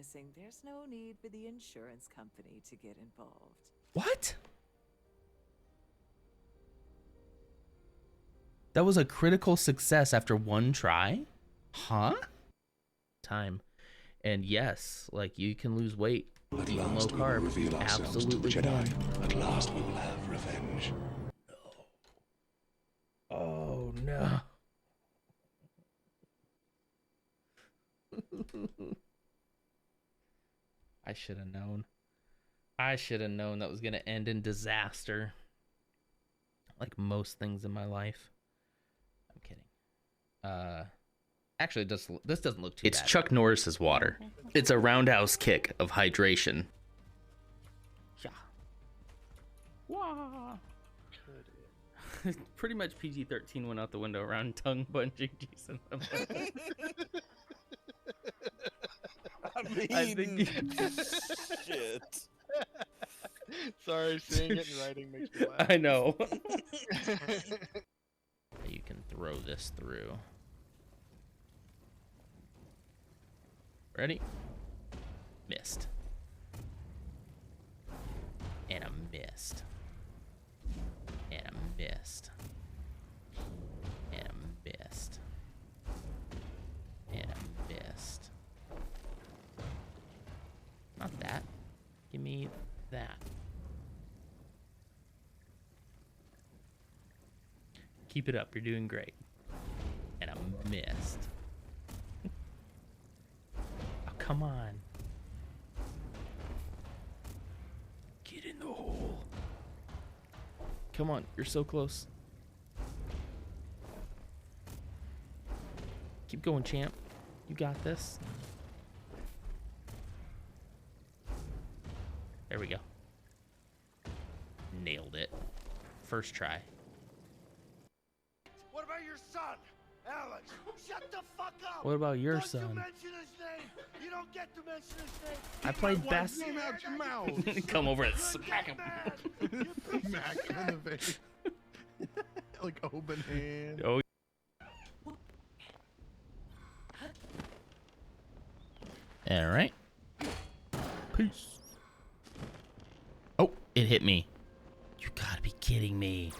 missing, there's no need for the insurance company to get involved. What? That was a critical success after one try? Huh? Time. And yes, like, you can lose weight. At Eating low last we will carb. reveal ourselves to the Absolutely Jedi. can. At last we will have revenge. Oh no. I should have known. I should have known that was going to end in disaster. Like most things in my life. I'm kidding. Actually, this doesn't look too bad. It's Chuck Norris's water. It's a roundhouse kick of hydration. Yeah. Wah. Pretty much PG-13 went out the window around tongue punching Jason. I think shit. Sorry, seeing it in writing makes me laugh. I know. You can throw this through. Ready? Missed. And a missed. And a missed. And a missed. And a missed. Not that. Give me that. Keep it up. You're doing great. And I missed. Oh, come on. Get in the hole. Come on. You're so close. Keep going, champ. You got this. There we go. Nailed it. First try. What about your son, Alex? Shut the fuck up! What about your Don't son? you mention his name! You don't get to mention his name! I played best. Name out your mouth. Come over and smack him. Smack him in the face. Like open hand. Oh. All right. Peace. Oh, it hit me. You gotta be kidding me.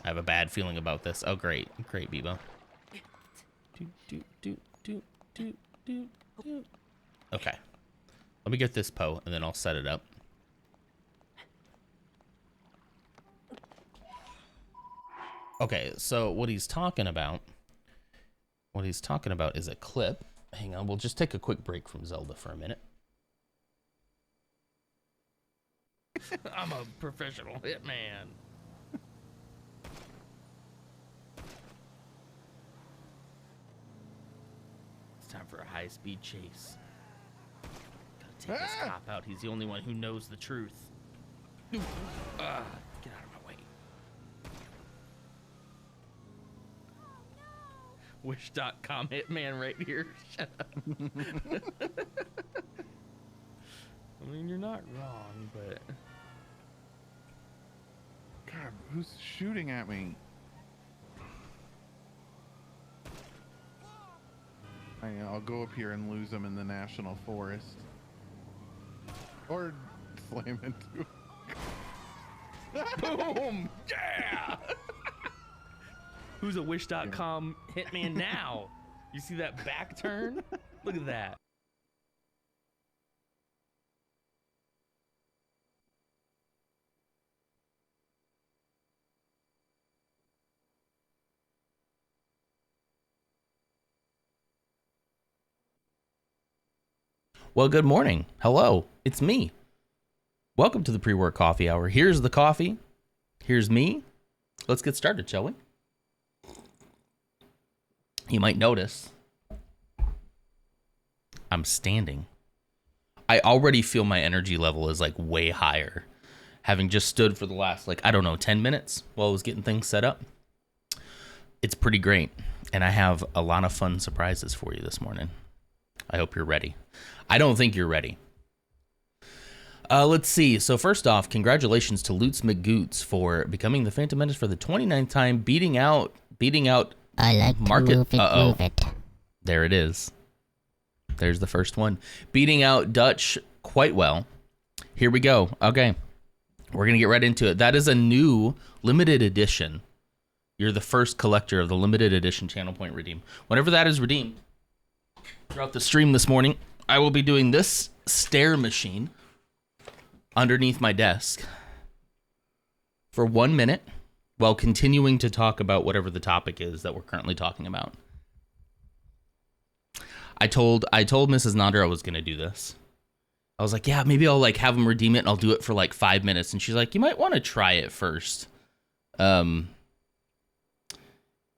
I have a bad feeling about this. Oh, great. Great, Bebo. Okay. Let me get this Poe, and then I'll set it up. Okay, so what he's talking about is a clip. Hang on, we'll just take a quick break from Zelda for a minute. I'm a professional hitman. It's time for a high-speed chase. Gotta take this cop out. He's the only one who knows the truth. Get out of my way. Wish.com hitman right here. Shut up. I mean, you're not wrong, but... God, who's shooting at me? I'll go up here and lose them in the national forest. Or slam into Boom! Yeah! Who's a Wish.com hitman now? You see that back turn? Look at that. Well, good morning. Hello, it's me. Welcome to the pre-work coffee hour. Here's the coffee. Here's me. Let's get started, shall we? You might notice I'm standing. I already feel my energy level is like way higher, having just stood for the last, 10 minutes while I was getting things set up. It's pretty great. and I have a lot of fun surprises for you this morning. I hope you're ready. I don't think you're ready. Let's see. So first off, congratulations to Lutz McGoots for becoming the Phantom Menace for the 29th time, beating out. I like Market. to move it. There it is. There's the first one. Beating out Dutch quite well. Here we go. Okay. We're going to get right into it. That is a new limited edition. You're the first collector of the limited edition Channel Point redeem. Whenever that is redeemed, throughout the stream this morning, I will be doing this stair machine underneath my desk for 1 minute while continuing to talk about whatever the topic is that we're currently talking about. I told Mrs. Nader I was going to do this. I was like, yeah, maybe I'll like have him redeem it and I'll do it for like 5 minutes. And she's like, you might want to try it first. You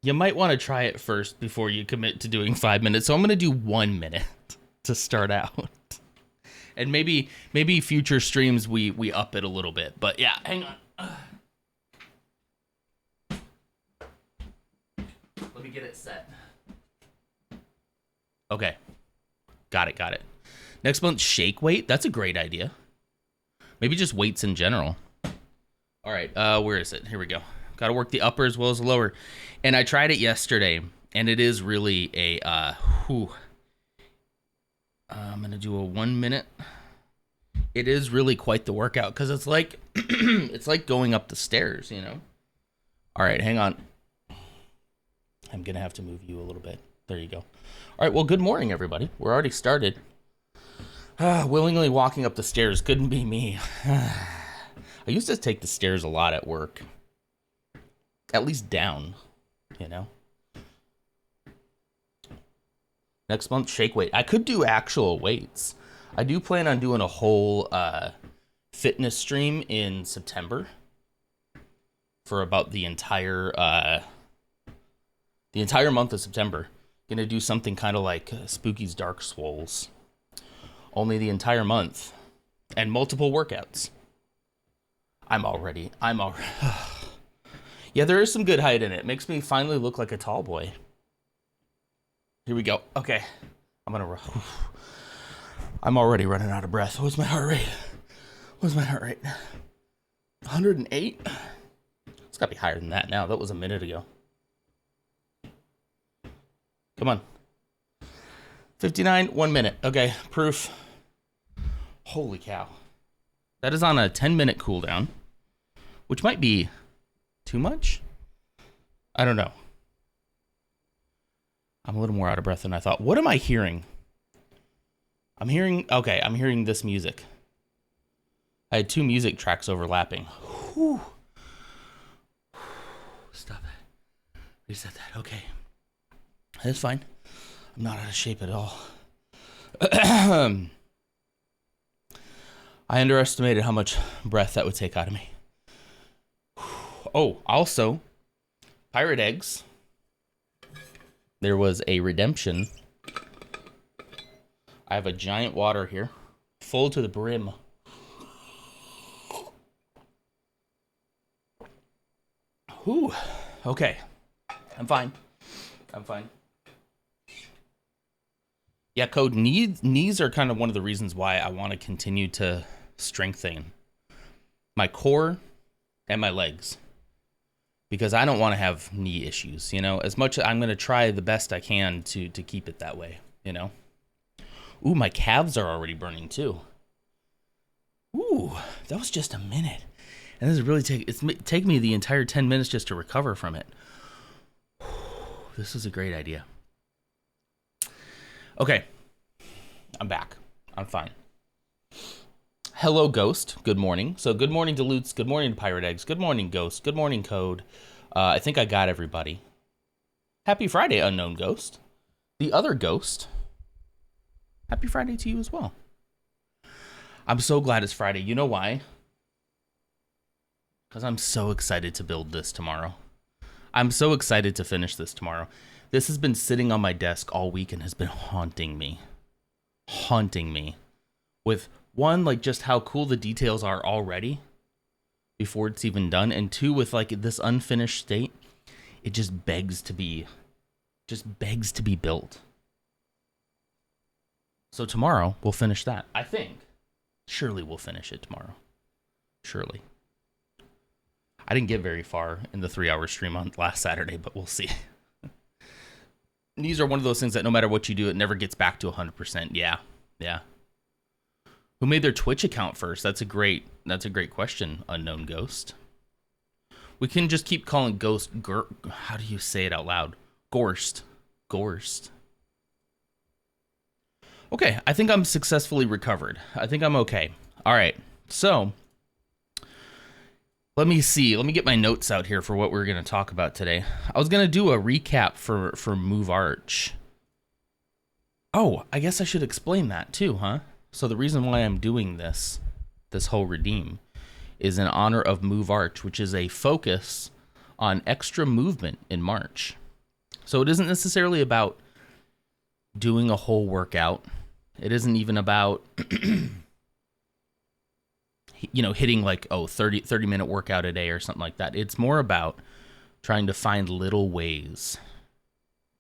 might want to try it first before you commit to doing 5 minutes. So I'm going to do 1 minute to start out. And maybe future streams we up it a little bit. But yeah, hang on. Let me get it set. Okay. Got it. Next month, shake weight. That's a great idea. Maybe just weights in general. All right. Where is it? Here we go. Got to work the upper as well as the lower. And I tried it yesterday, and it is really a, I'm going to do a 1 minute. It is really quite the workout because it's like, it's like going up the stairs, you know? All right, hang on. I'm going to have to move you a little bit. There you go. All right, well, good morning, everybody. We're already started. Willingly walking up the stairs couldn't be me. I used to take the stairs a lot at work. At least down, you know? Next month, shake weight. I could do actual weights. I do plan on doing a whole fitness stream in September for about the entire month of September. Gonna do something kind of like Spooky's Dark Swoles. Only the entire month. And multiple workouts. I'm already. Yeah, there is some good height in it. Makes me finally look like a tall boy. Here we go. Okay. I'm already running out of breath. What's my heart rate? 108? It's gotta be higher than that now. That was a minute ago. Come on. 59, 1 minute. Okay, proof. Holy cow. That is on a 10-minute cooldown, which might be too much? I don't know. I'm a little more out of breath than I thought. What am I hearing? I'm hearing this music. I had two music tracks overlapping. Whew. Stop it. Reset that. Okay. That's fine. I'm not out of shape at all. I underestimated how much breath that would take out of me. Oh, also, pirate eggs. There was a redemption. I have a giant water here, full to the brim. Whew. Okay. I'm fine. Yeah, Code, knees are kind of one of the reasons why I want to continue to strengthen my core and my legs. Because I don't want to have knee issues, you know. As much I'm going to try the best I can to keep it that way, you know. Ooh, my calves are already burning too. Ooh, that was just a minute. And this is really take me the entire 10 minutes just to recover from it. This is a great idea. Okay, I'm back. I'm fine. Hello, Ghost. Good morning. So good morning to Lutz. Good morning to Pirate Eggs. Good morning, Ghost. Good morning, Code. I think I got everybody. Happy Friday, Unknown Ghost. The other Ghost. Happy Friday to you as well. I'm so glad it's Friday. You know why? Because I'm so excited to build this tomorrow. I'm so excited to finish this tomorrow. This has been sitting on my desk all week and has been haunting me. With one, like just how cool the details are already before it's even done. And two, with like this unfinished state, it just begs to be just begs to be built. So tomorrow we'll finish that. I think. Surely we'll finish it tomorrow. Surely. I didn't get very far in the 3-hour stream on last Saturday, but we'll see. These are one of those things that no matter what you do, it never gets back to 100%. Yeah. Who made their Twitch account first? That's a great question, Unknown Ghost. We can just keep calling Ghost how do you say it out loud? Gorst. Okay, I think I'm successfully recovered. I think I'm okay. All right, so let me see. Let me get my notes out here for what we're going to talk about today. I was going to do a recap for Move Arch. Oh, I guess I should explain that too, huh? So the reason why I'm doing this whole redeem, is in honor of Move Arch, which is a focus on extra movement in March. So it isn't necessarily about doing a whole workout. It isn't even about, hitting like, 30-minute workout a day or something like that. It's more about trying to find little ways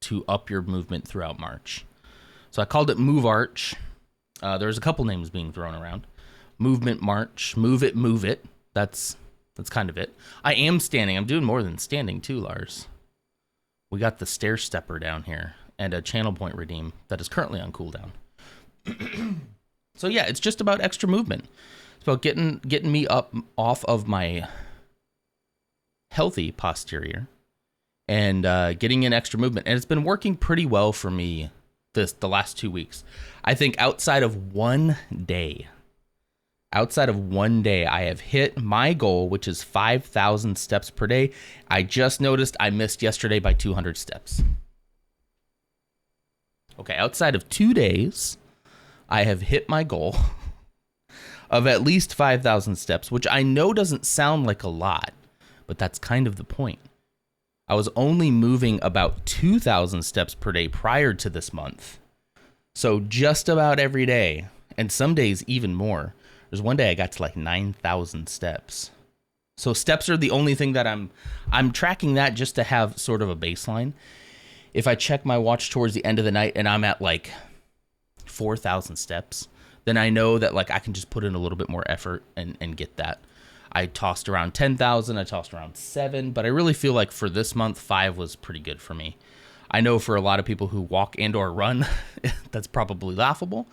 to up your movement throughout March. So I called it Move Arch. There's a couple names being thrown around. Movement March, move it. That's kind of it. I am standing. I'm doing more than standing too, Lars. We got the stair stepper down here and a channel point redeem that is currently on cooldown. So yeah, it's just about extra movement. It's about getting me up off of my healthy posterior and getting in extra movement. And it's been working pretty well for me the last 2 weeks. I think outside of one day, I have hit my goal, which is 5,000 steps per day. I just noticed I missed yesterday by 200 steps. Okay, outside of 2 days, I have hit my goal of at least 5,000 steps, which I know doesn't sound like a lot, but that's kind of the point. I was only moving about 2,000 steps per day prior to this month. So just about every day, and some days even more. There's one day I got to like 9,000 steps. So steps are the only thing that I'm tracking that just to have sort of a baseline. If I check my watch towards the end of the night and I'm at like 4,000 steps, then I know that like I can just put in a little bit more effort and get that. I tossed around 10,000, I tossed around 7, but I really feel like for this month, 5 was pretty good for me. I know for a lot of people who walk and or run, that's probably laughable,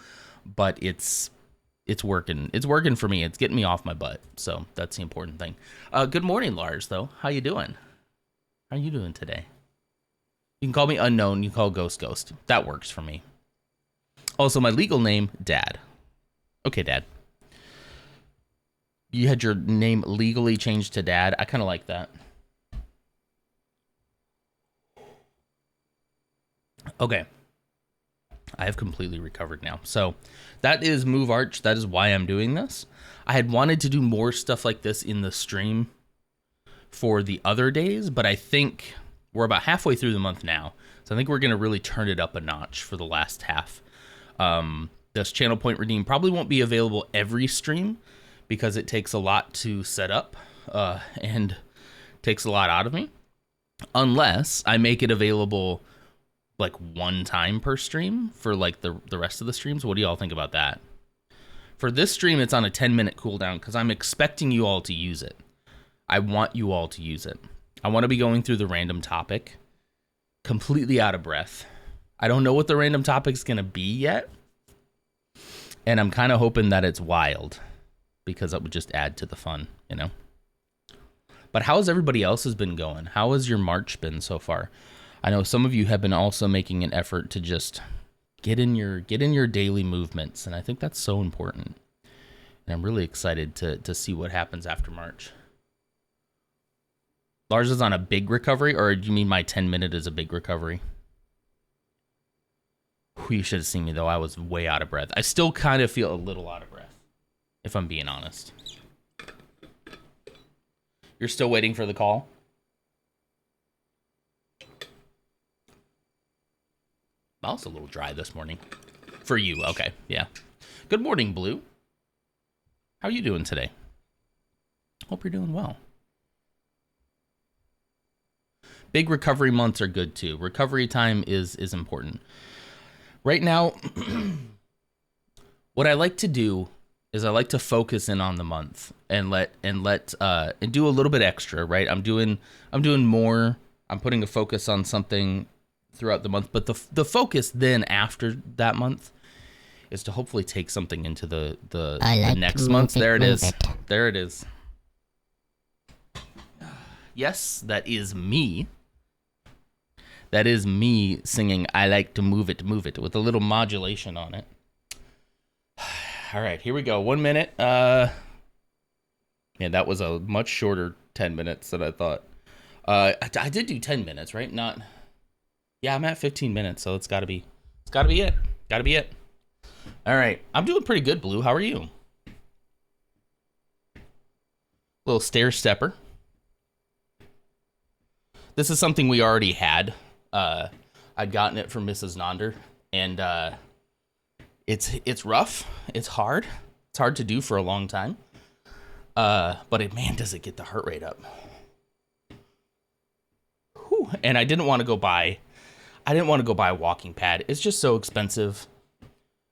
but it's working. It's working for me. It's getting me off my butt. So that's the important thing. Good morning, Lars, though. How you doing? How are you doing today? You can call me Unknown. You can call Ghost. That works for me. Also, my legal name, Dad. Okay, Dad. You had your name legally changed to Dad. I kind of like that. Okay. I have completely recovered now. So that is Move Arch. That is why I'm doing this. I had wanted to do more stuff like this in the stream for the other days, but I think we're about halfway through the month now. So I think we're going to really turn it up a notch for the last half. This channel point redeem probably won't be available every stream because it takes a lot to set up and takes a lot out of me. Unless I make it available like one time per stream for like the rest of the streams. What do y'all think about that? For this stream, it's on a 10-minute cooldown because I'm expecting you all to use it. I want you all to use it. I want to be going through the random topic completely out of breath. I don't know what the random topic's going to be yet. And I'm kind of hoping that it's wild because that would just add to the fun, you know? But how's everybody else's been going? How has your March been so far? I know some of you have been also making an effort to just get in your daily movements, and I think that's so important. And I'm really excited to see what happens after March. Lars is on a big recovery, or do you mean my 10-minute is a big recovery? You should have seen me, though. I was way out of breath. I still kind of feel a little out of breath, if I'm being honest. You're still waiting for the call? Mouth's a little dry this morning. For you, okay, yeah. Good morning, Blue. How are you doing today? Hope you're doing well. big recovery months are good too. Recovery time is important. Right now, what I like to do is I like to focus in on the month and do a little bit extra, right? I'm doing more. I'm putting a focus on something throughout the month, but the focus then after that month is to hopefully take something into the next month. There it is. There it is. Yes, that is me. That is me singing I like to move it with a little modulation on it. All right, here we go. 1 minute. Man, that was a much shorter 10 minutes than I thought. I did do 10 minutes, right? Yeah, I'm at 15 minutes, so it's got to be it. Got to be it. All right, I'm doing pretty good, Blue. How are you? Little stair stepper. This is something we already had. I'd gotten it from Mrs. Nonder, and it's rough. It's hard. It's hard to do for a long time. But man, does it get the heart rate up. Whew. And I didn't want to go buy a walking pad. It's just so expensive.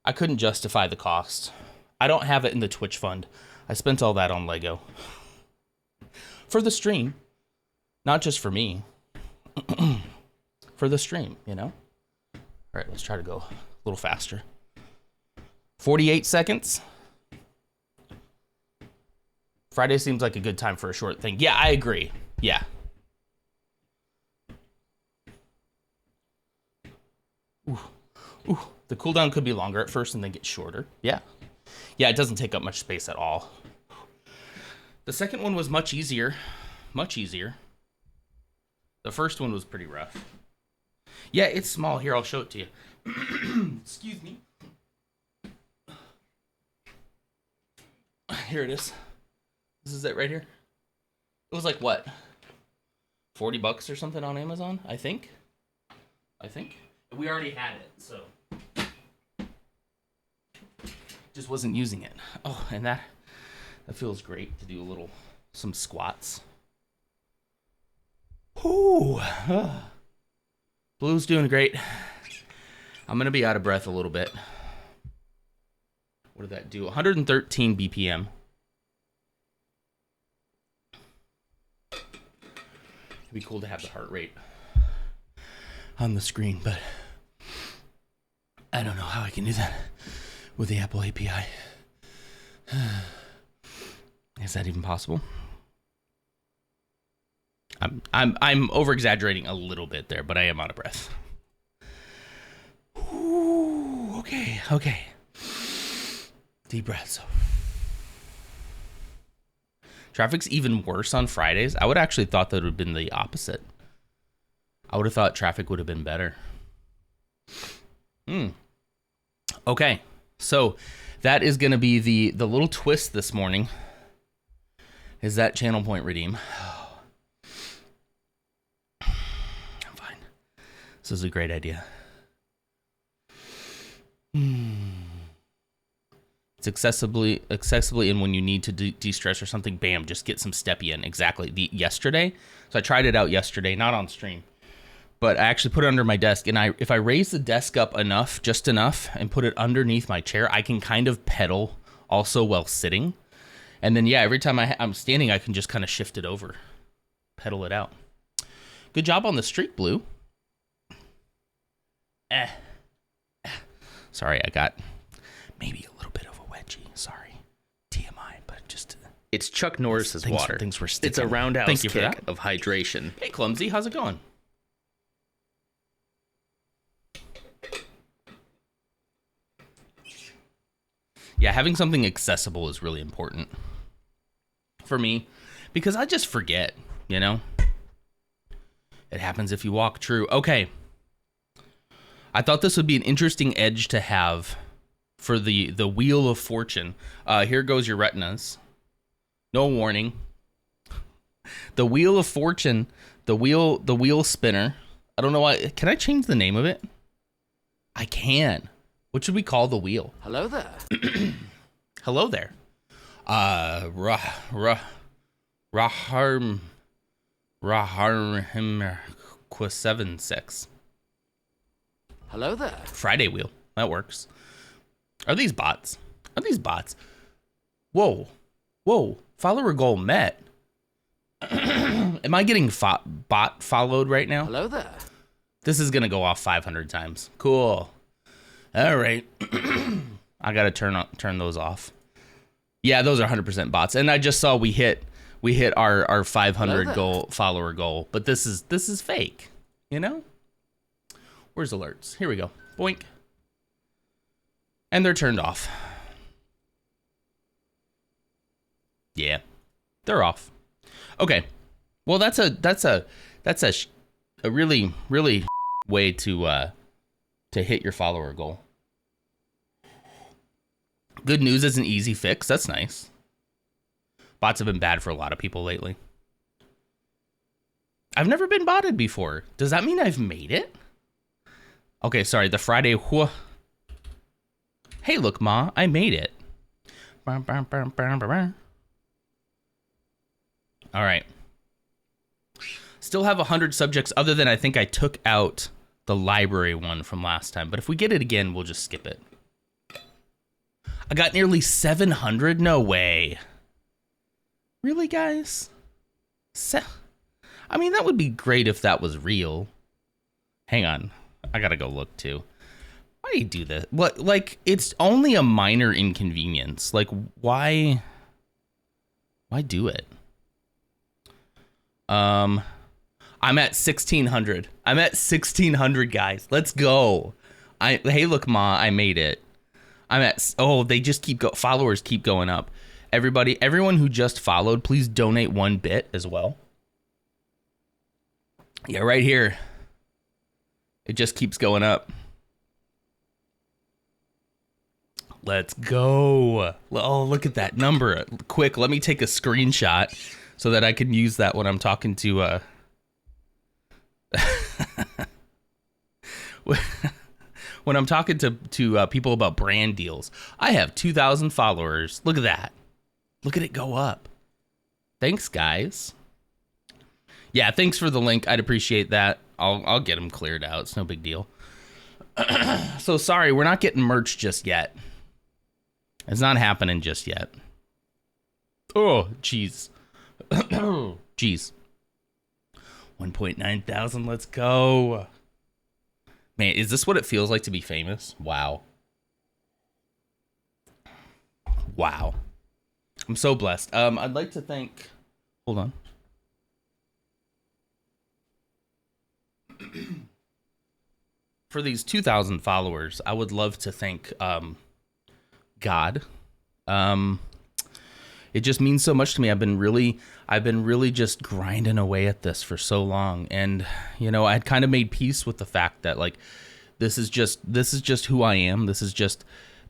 I couldn't justify the cost. I don't have it in the Twitch fund. I spent all that on Lego. For the stream. Not just for me. For the stream, you know? All right, let's try to go a little faster. 48 seconds. Friday seems like a good time for a short thing. Yeah, I agree. Yeah. Ooh. The cooldown could be longer at first and then get shorter. Yeah. Yeah, it doesn't take up much space at all. The second one was much easier. Much easier. The first one was pretty rough. Yeah, it's small. Here, I'll show it to you. Excuse me. Here it is. This is it right here. It was like, what? $40 or something on Amazon, I think. We already had it, so. Just wasn't using it. Oh, and that feels great to do some squats. Ooh. Blue's doing great. I'm going to be out of breath a little bit. What did that do? 113 BPM. It'd be cool to have the heart rate on the screen, but I don't know how I can do that with the Apple API. Is that even possible? I'm over exaggerating a little bit there, but I am out of breath. Ooh, okay. Deep breaths. Traffic's even worse on Fridays. I would actually thought that it would have been the opposite. I would have thought traffic would have been better. Okay, so that is going to be the little twist this morning. Is that channel point redeem? I'm fine. This is a great idea. It's accessibly in when you need to de-stress or something. Bam, just get some steppy in. Exactly. Yesterday, so I tried it out yesterday, not on stream, but I actually put it under my desk, and if I raise the desk up just enough, and put it underneath my chair, I can kind of pedal also while sitting. And then, yeah, every time I'm standing, I can just kind of shift it over, pedal it out. Good job on the streak, Blue. Sorry, I got maybe a little bit of a wedgie. Sorry, TMI, but just it's Chuck Norris's water. Things were sticking. It's a roundhouse Thank you for kick that. of hydration. Hey, Clumsy, how's it going? Yeah, having something accessible is really important for me because I just forget, you know? It happens if you walk true. Okay. I thought this would be an interesting edge to have for the Wheel of Fortune. Here goes your retinas. No warning. The Wheel of Fortune, the wheel spinner. I don't know why. Can I change the name of it? I can. What should we call the wheel? Hello there. Hello there. Raharm Qua76. Hello there. Friday wheel. That works. Are these bots? Whoa. Follower goal met. Am I getting bot followed right now? Hello there. This is going to go off 500 times. Cool. All right. I got to turn those off. Yeah, those are 100% bots. And I just saw we hit our 500 follower goal, but this is fake, you know? Where's alerts? Here we go. Boink. And they're turned off. Yeah. They're off. Okay. Well, that's a really way to hit your follower goal. Good news is an easy fix. That's nice. Bots have been bad for a lot of people lately. I've never been botted before. Does that mean I've made it? Okay, sorry. The Friday. Hey, look, Ma, I made it. All right. Still have 100 subjects, other than I think I took out the library one from last time. But if we get it again, we'll just skip it. I got nearly 700? No way. Really, guys? I mean, that would be great if that was real. Hang on. I gotta go look, too. Why do you do this? What? Like, it's only a minor inconvenience. Like, why do it? I'm at 1,600. I'm at 1,600, guys. Let's go. Hey, look, Ma, I made it. They just followers keep going up. Everyone who just followed, please donate 1 bit as well. Yeah, right here. It just keeps going up. Let's go. Oh, look at that number. Quick, let me take a screenshot so that I can use that when I'm talking to when I'm talking to people about brand deals. I have 2,000 followers. Look at that. Look at it go up. Thanks, guys. Yeah, thanks for the link. I'd appreciate that. I'll get them cleared out. It's no big deal. So sorry, we're not getting merch just yet. It's not happening just yet. Oh, jeez. Jeez. 1.9 thousand. Let's go. Man, is this what it feels like to be famous? Wow. Wow. I'm so blessed. I'd like to thank... Hold on. For these 2,000 followers, I would love to thank God. It just means so much to me. I've been really just grinding away at this for so long, and you know, I'd kind of made peace with the fact that like this is just who I am. This is just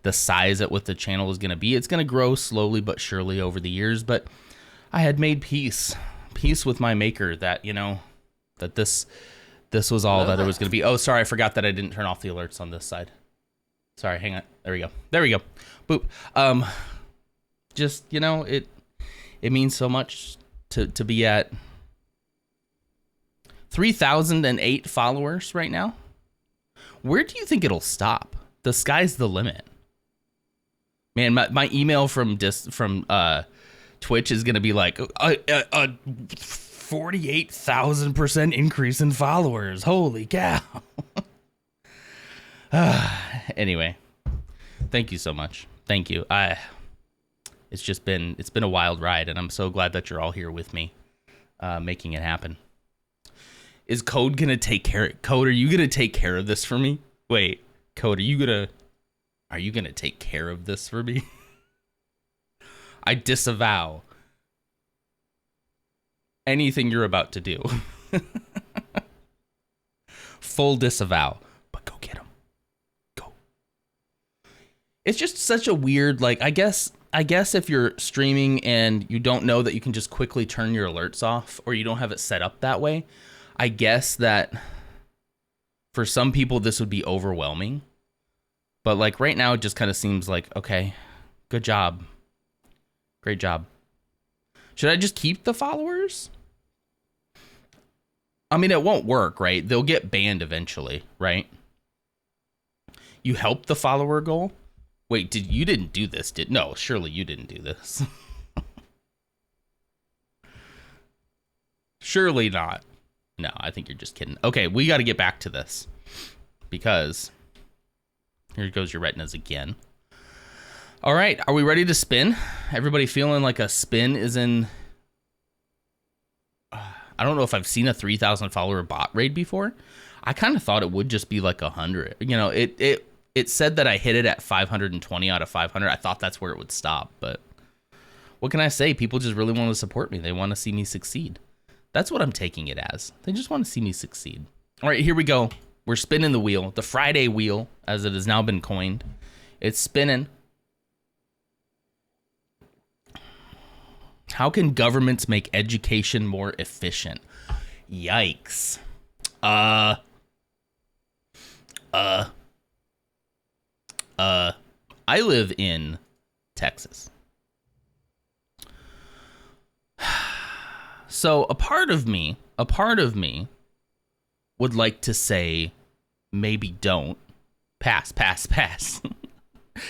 the size at what the channel is going to be. It's going to grow slowly but surely over the years, but I had made peace with my maker that, you know, that this was all that it was going to be. Oh, sorry, I forgot that I didn't turn off the alerts on this side. Sorry, hang on. There we go. Boop. Just, you know, it means so much to be at 3,008 followers right now. Where do you think it'll stop? The sky's the limit. Man, my email from Twitch is going to be like a 48,000% increase in followers. Holy cow. Anyway, thank you so much. Thank you. It's been a wild ride, and I'm so glad that you're all here with me, making it happen. Is Code gonna take care? Code, are you gonna take care of this for me? Wait, Code, are you gonna take care of this for me? I disavow anything you're about to do. Full disavow. But go get him. Go. It's just such a weird, like, I guess if you're streaming and you don't know that you can just quickly turn your alerts off, or you don't have it set up that way, I guess that for some people this would be overwhelming. But like right now it just kind of seems like, okay, good job. Great job. Should I just keep the followers? I mean, it won't work, right? They'll get banned eventually, right? You help the follower goal? Wait, you didn't do this, no, surely you didn't do this. Surely not. No, I think you're just kidding. Okay, we got to get back to this because here goes your retinas again. All right, are we ready to spin? Everybody feeling like a spin is in... I don't know if I've seen a 3,000 follower bot raid before. I kind of thought it would just be like 100. You know, it said that I hit it at 520 out of 500. I thought that's where it would stop, but what can I say? People just really want to support me. They want to see me succeed. That's what I'm taking it as. They just want to see me succeed. All right, here we go. We're spinning the wheel, the Friday wheel, as it has now been coined. It's spinning. How can governments make education more efficient? Yikes. I live in Texas. So a part of me would like to say maybe don't. Pass.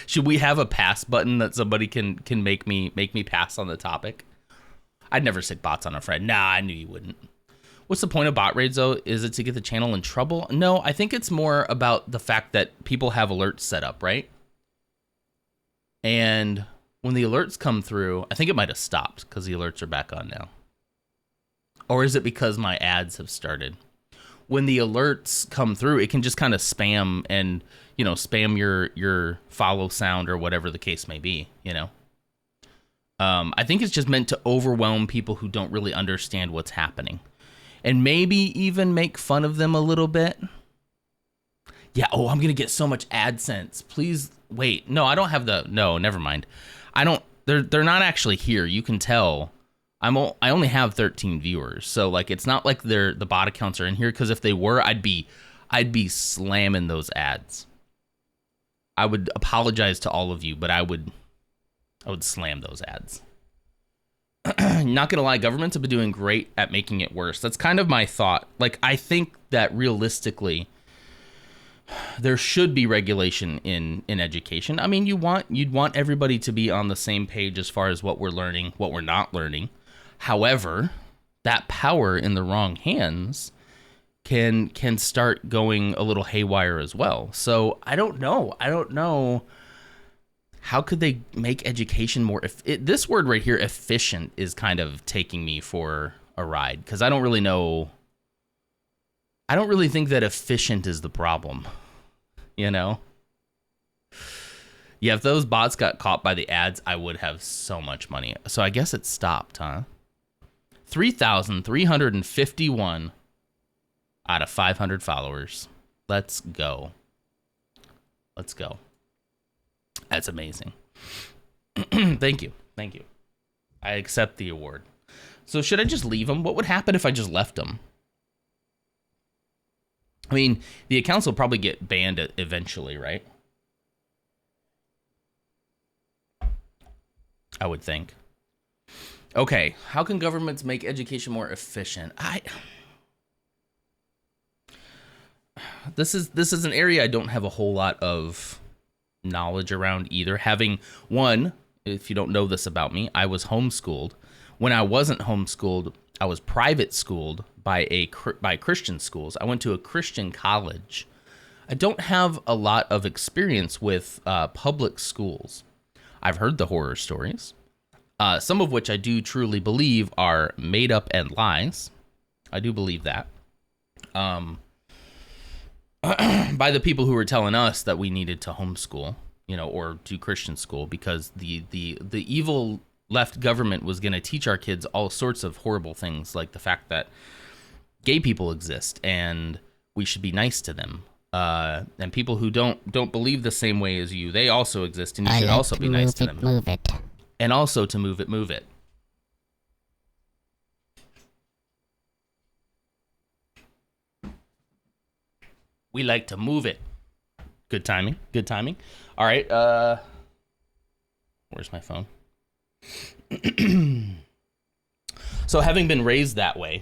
Should we have a pass button that somebody can make me pass on the topic? I'd never stick bots on a friend. Nah, I knew you wouldn't. What's the point of bot raids though? Is it to get the channel in trouble? No, I think it's more about the fact that people have alerts set up, right? And when the alerts come through, I think it might have stopped because the alerts are back on now. Or is it because my ads have started? When the alerts come through, it can just kind of spam and, you know, spam your follow sound or whatever the case may be, you know? I think it's just meant to overwhelm people who don't really understand what's happening. And maybe even make fun of them a little bit. Yeah, oh, I'm going to get so much AdSense. Please, wait. No, I don't have no, never mind. I don't, they're not actually here. You can tell. I only have 13 viewers. So, like, it's not like the bot accounts are in here, because if they were, I'd be slamming those ads. I would apologize to all of you, but I would slam those ads. Not gonna lie, governments have been doing great at making it worse. That's kind of my thought. Like, I think that realistically, there should be regulation in education. I mean, you'd want everybody to be on the same page as far as what we're learning, what we're not learning. However, that power in the wrong hands can start going a little haywire as well. So I don't know. How could they make education more? This word right here, efficient, is kind of taking me for a ride, because I don't really know. I don't really think that efficient is the problem, you know? Yeah, if those bots got caught by the ads, I would have so much money. So I guess it stopped, huh? 3,351 out of 500 followers. Let's go. That's amazing. Thank you. I accept the award. So should I just leave them? What would happen if I just left them? I mean, the accounts will probably get banned eventually, right? I would think. Okay, how can governments make education more efficient? This is an area I don't have a whole lot of knowledge around either. Having one, if you don't know this about me, I was homeschooled. When I wasn't homeschooled, I was private schooled by Christian schools. I went to a Christian college. I don't have a lot of experience with public schools. I've heard the horror stories, some of which I do truly believe are made up and lies. I do believe that. By the people who were telling us that we needed to homeschool, you know, or do Christian school, because the evil left government was going to teach our kids all sorts of horrible things, like the fact that gay people exist and we should be nice to them. And people who don't believe the same way as you, they also exist, and you should also be nice to them. Move it. And also to move it. We like to move it. Good timing. All right. Where's my phone? So having been raised that way,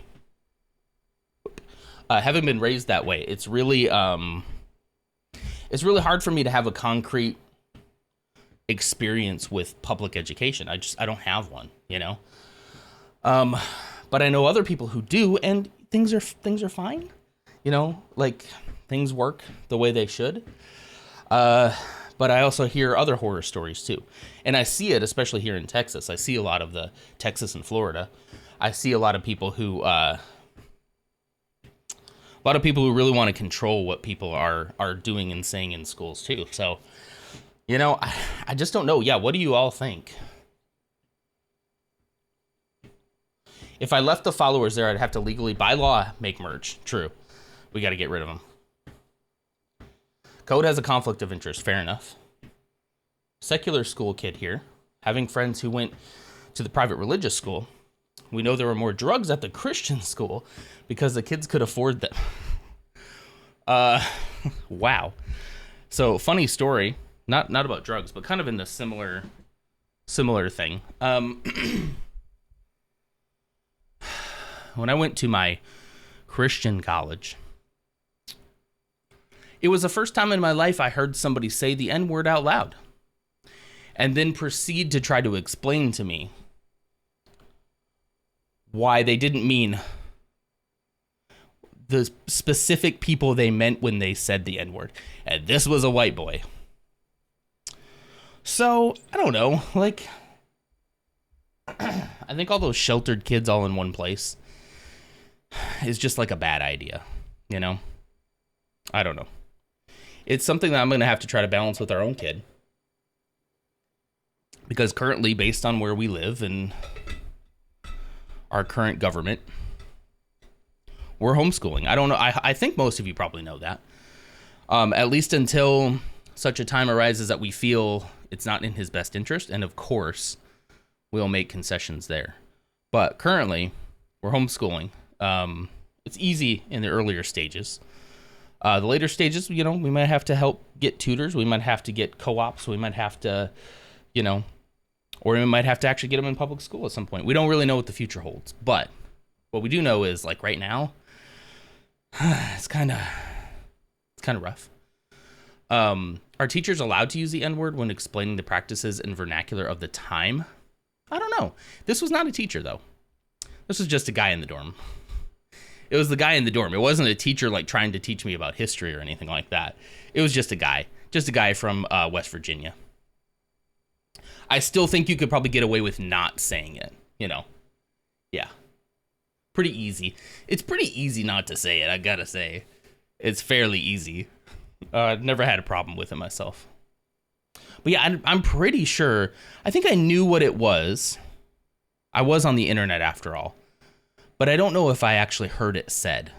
having been raised that way, it's really hard for me to have a concrete experience with public education. I don't have one, you know. But I know other people who do, and things are fine, you know, like things work the way they should. But I also hear other horror stories too, and I see it especially here in Texas. I see a lot of the Texas and Florida. I see a lot of people who really want to control what people are doing and saying in schools too. So, you know, I just don't know. Yeah, what do you all think? If I left the followers there, I'd have to legally, by law, make merch. True. We got to get rid of them. Code has a conflict of interest. Fair enough. Secular school kid here. Having friends who went to the private religious school, we know there were more drugs at the Christian school because the kids could afford them. Wow. So, funny story. Not about drugs, but kind of in the similar thing. When I went to my Christian college, it was the first time in my life I heard somebody say the N-word out loud and then proceed to try to explain to me why they didn't mean the specific people they meant when they said the N-word. And this was a white boy. So, I don't know, like, I think all those sheltered kids all in one place is just like a bad idea, you know? I don't know. It's something that I'm going to have to try to balance with our own kid. Because currently, based on where we live and our current government, we're homeschooling. I don't know. I think most of you probably know that. At least until such a time arises that we feel it's not in his best interest. And of course, we'll make concessions there. But currently, we're homeschooling. It's easy in the earlier stages. The later stages, you know, we might have to help get tutors. We might have to get co-ops. We might have to, you know, or we might have to actually get them in public school at some point. We don't really know what the future holds. But what we do know is, like, right now, it's kind of rough. Are teachers allowed to use the N-word when explaining the practices and vernacular of the time? I don't know. This was not a teacher, though. This was just a guy in the dorm. It was the guy in the dorm. It wasn't a teacher like trying to teach me about history or anything like that. It was just a guy from West Virginia. I still think you could probably get away with not saying it, you know. Yeah. Pretty easy. It's pretty easy not to say it, I gotta say. It's fairly easy. I've never had a problem with it myself. But yeah, I'm pretty sure. I think I knew what it was. I was on the internet after all. But I don't know if I actually heard it said.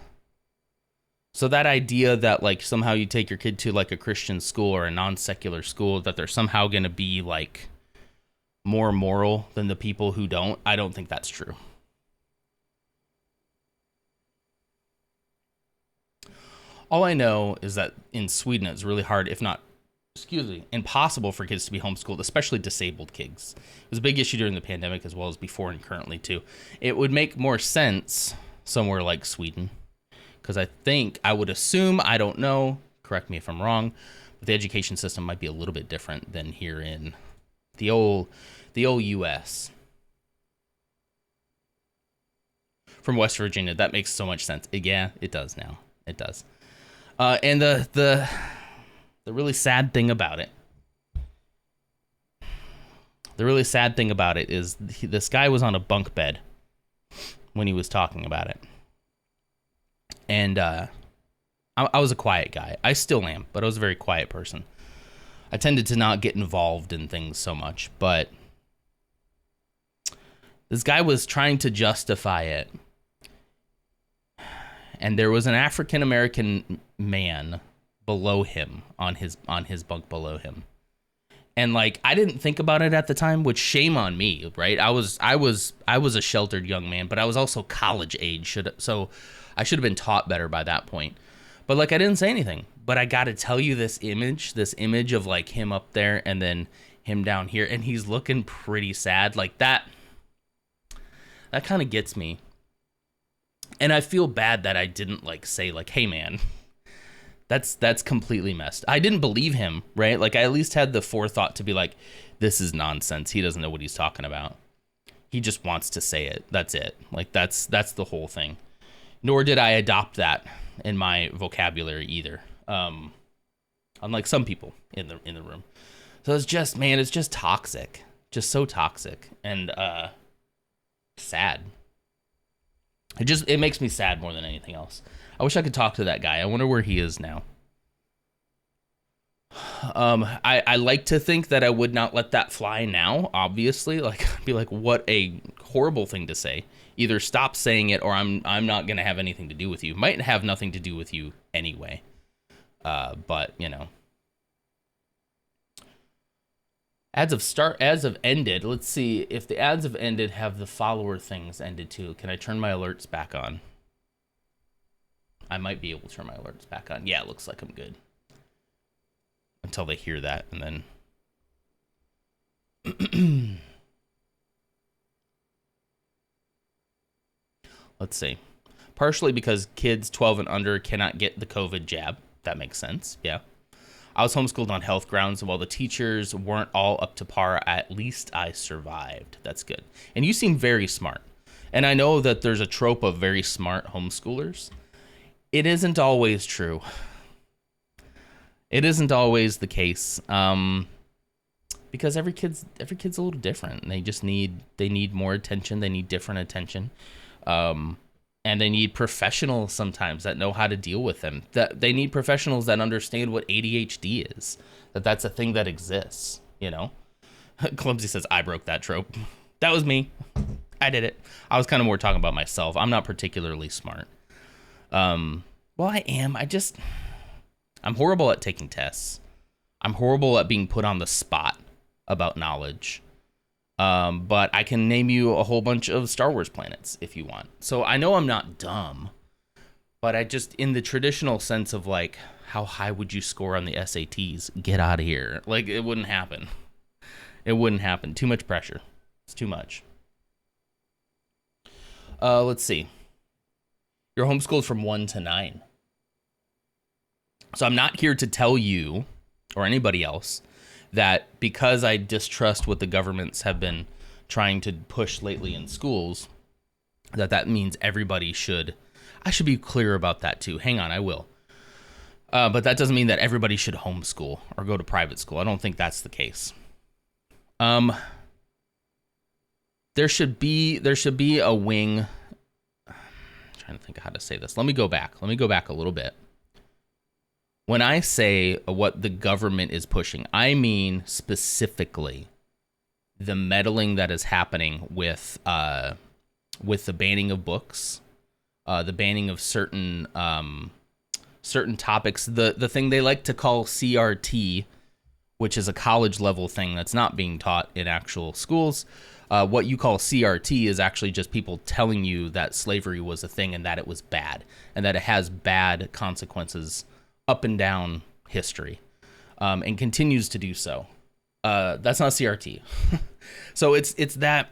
So that idea that, like, somehow you take your kid to, like, a Christian school or a non-secular school, that they're somehow going to be, like, more moral than the people who don't, I don't think that's true. All I know is that in Sweden, it's really hard, if not, impossible for kids to be homeschooled, especially disabled kids. It was a big issue during the pandemic as well as before and currently too. It would make more sense somewhere like Sweden, because I would assume, I don't know, correct me if I'm wrong, but the education system might be a little bit different than here in the old U.S. From West Virginia, that makes so much sense. Yeah, it does now. It does. And the really sad thing about it. The really sad thing about it is this guy was on a bunk bed when he was talking about it. And I was a quiet guy. I still am, but I was a very quiet person. I tended to not get involved in things so much, but this guy was trying to justify it. And there was an African American man below him on his bunk below him. And like, I didn't think about it at the time, which shame on me, right? I was a sheltered young man, but I was also college age, so I should have been taught better by that point. But like, I didn't say anything. But I got to tell you, this image of like him up there and then him down here, and he's looking pretty sad. Like that kind of gets me. And I feel bad that I didn't like say like, hey man, that's completely messed. I didn't believe him, right? Like I at least had the forethought to be like, this is nonsense. He doesn't know what he's talking about. He just wants to say it. That's it. Like that's the whole thing. Nor did I adopt that in my vocabulary either. Unlike some people in the room. So it's just, man, it's just toxic. Just so toxic and sad. It makes me sad more than anything else. I wish I could talk to that guy. I wonder where he is now. I like to think that I would not let that fly now, obviously. Like, I'd be like, what a horrible thing to say. Either stop saying it or I'm not going to have anything to do with you. Might have nothing to do with you anyway. But, you know. Ads have ended. Let's see if the ads have ended. Have the follower things ended too? Can I turn my alerts back on? I might be able to turn my alerts back on. Yeah, it looks like I'm good. Until they hear that, and then let's see. Partially because kids 12 and under cannot get the COVID jab. That makes sense. Yeah. I was homeschooled on health grounds, and while the teachers weren't all up to par, at least I survived. That's good. And you seem very smart. And I know that there's a trope of very smart homeschoolers. It isn't always true. It isn't always the case. Because every kid's a little different. And they need more attention. They need different attention. And they need professionals sometimes that know how to deal with them. That they need professionals that understand what ADHD is. That's a thing that exists, you know? Clumsy says, I broke that trope. That was me. I did it. I was kind of more talking about myself. I'm not particularly smart. Well, I am. I'm horrible at taking tests. I'm horrible at being put on the spot about knowledge. But I can name you a whole bunch of Star Wars planets if you want. So I know I'm not dumb, but I just, in the traditional sense of like, how high would you score on the SATs? Get out of here. Like, it wouldn't happen. It wouldn't happen. Too much pressure. It's too much. Let's see. You're homeschooled from 1 to 9. So I'm not here to tell you or anybody else that because I distrust what the governments have been trying to push lately in schools, that means everybody should. I should be clear about that too. Hang on, I will. But that doesn't mean that everybody should homeschool or go to private school. I don't think that's the case. There should be a wing. I'm trying to think of how to say this. Let me go back a little bit. When I say what the government is pushing, I mean specifically the meddling that is happening with the banning of books, the banning of certain topics, the thing they like to call CRT, which is a college level thing that's not being taught in actual schools. What you call CRT is actually just people telling you that slavery was a thing and that it was bad and that it has bad consequences up and down history, and continues to do so. That's not CRT. So it's that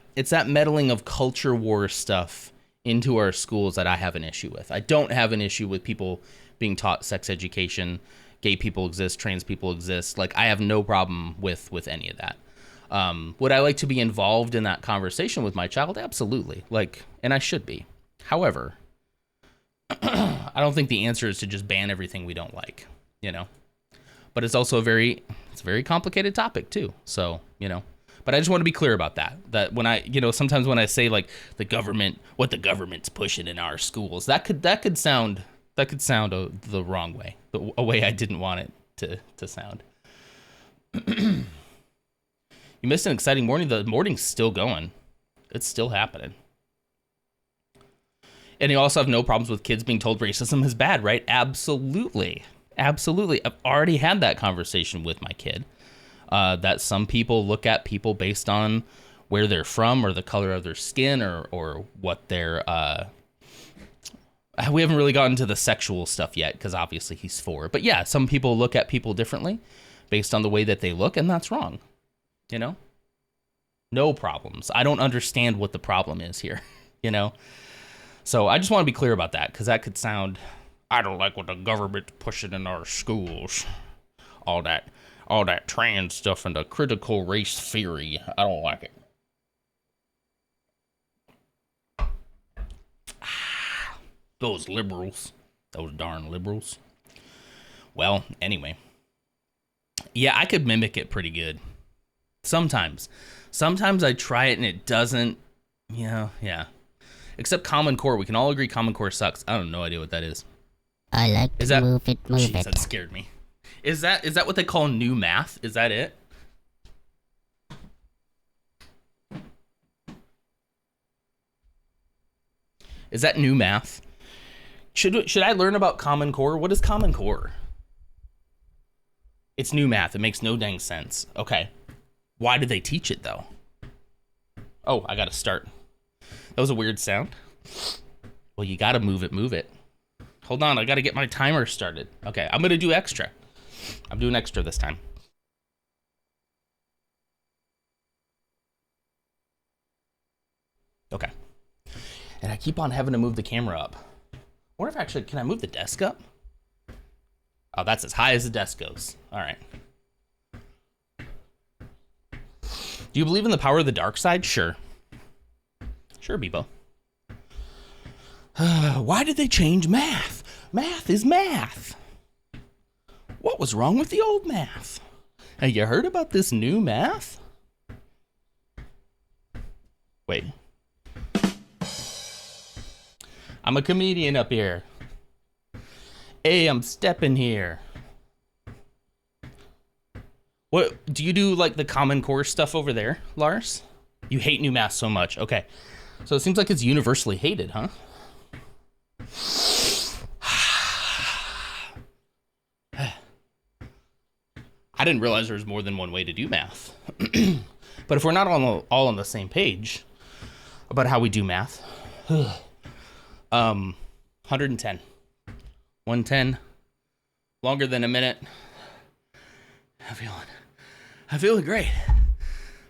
meddling of culture war stuff into our schools that I have an issue with. I don't have an issue with people being taught sex education, gay people exist, trans people exist. Like, I have no problem with any of that. Would I like to be involved in that conversation with my child? Absolutely. Like, and I should be. However, I don't think the answer is to just ban everything we don't like, you know, but it's also a very complicated topic too. So, you know, but I just want to be clear about that when I, you know, sometimes when I say like what the government's pushing in our schools, that could sound the wrong way, a way I didn't want it to sound. You missed an exciting morning. The morning's still going. It's still happening. And you also have no problems with kids being told racism is bad, right? Absolutely. Absolutely. I've already had that conversation with my kid, that some people look at people based on where they're from or the color of their skin or what their... we haven't really gotten to the sexual stuff yet because obviously he's 4. But yeah, some people look at people differently based on the way that they look, and that's wrong. You know? No problems. I don't understand what the problem is here, you know? So I just want to be clear about that, because that could sound, I don't like what the government's pushing in our schools. All that trans stuff and the critical race theory. I don't like it. Those liberals. Those darn liberals. Well, anyway. Yeah, I could mimic it pretty good. Sometimes. Sometimes I try it and it doesn't. Yeah. Except Common Core. We can all agree Common Core sucks. I have no idea what that is. I like to move it, move Jeez, it. that scared me. Is that what they call new math? Is that it? Is that new math? Should I learn about Common Core? What is Common Core? It's new math. It makes no dang sense. Okay. Why do they teach it, though? Oh, I gotta start. That was a weird sound. Well, you gotta move it. Hold on, I gotta get my timer started. Okay, I'm gonna do extra. I'm doing extra this time. Okay. And I keep on having to move the camera up. I wonder if actually, can I move the desk up? Oh, that's as high as the desk goes. All right. Do you believe in the power of the dark side? Sure. Sure, Bebo. Why did they change math? Math is math. What was wrong with the old math? Have you heard about this new math? Wait. I'm a comedian up here. Hey, I'm stepping here. What do you do, like the Common Core stuff over there, Lars? You hate new math so much. Okay. So it seems like it's universally hated, huh? I didn't realize there was more than one way to do math. But if we're not all on the same page about how we do math, 110. 110. Longer than a minute. I'm feeling great.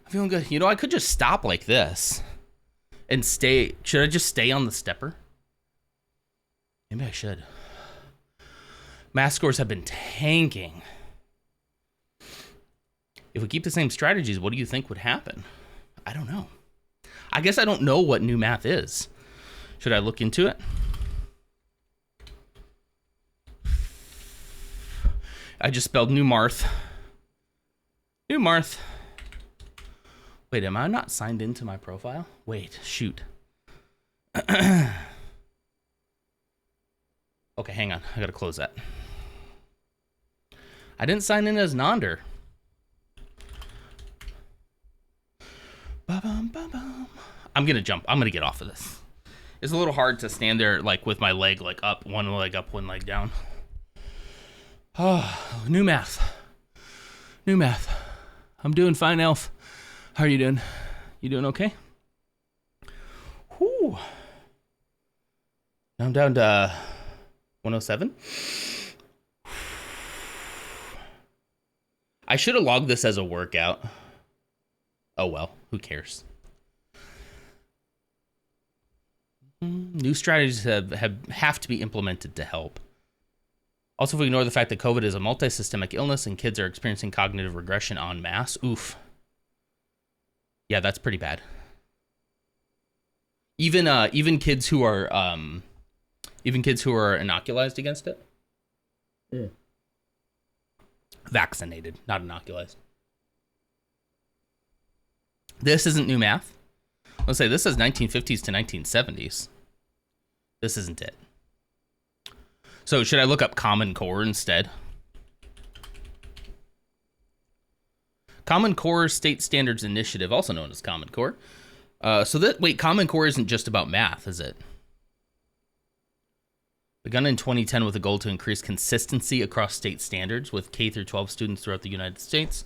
I'm feeling good. You know, I could just stop like this and stay. Should I just stay on the stepper? Maybe I should. Math scores have been tanking. If we keep the same strategies, what do you think would happen? I don't know. I guess I don't know what new math is. Should I look into it? I just spelled New Marth. New Marth. Wait, am I not signed into my profile? Wait, shoot. Okay, hang on. I gotta close that. I didn't sign in as Nonder. I'm gonna jump. I'm gonna get off of this. It's a little hard to stand there like with my leg like up, one leg up, one leg down. Oh, new math. New math. I'm doing fine, Elf. How are you doing? You doing okay? Whew. Now I'm down to 107. I should have logged this as a workout. Oh well, who cares? New strategies have to be implemented to help. Also, if we ignore the fact that COVID is a multi-systemic illness and kids are experiencing cognitive regression en masse, oof. Yeah, that's pretty bad. Even kids who are inoculized against it. Yeah. Vaccinated, not inoculized. This isn't new math. Let's say this is 1950s to 1970s. This isn't it. So should I look up Common Core instead? Common Core State Standards Initiative, also known as Common Core. Common Core isn't just about math, is it? Begun in 2010 with a goal to increase consistency across state standards with K through 12 students throughout the United States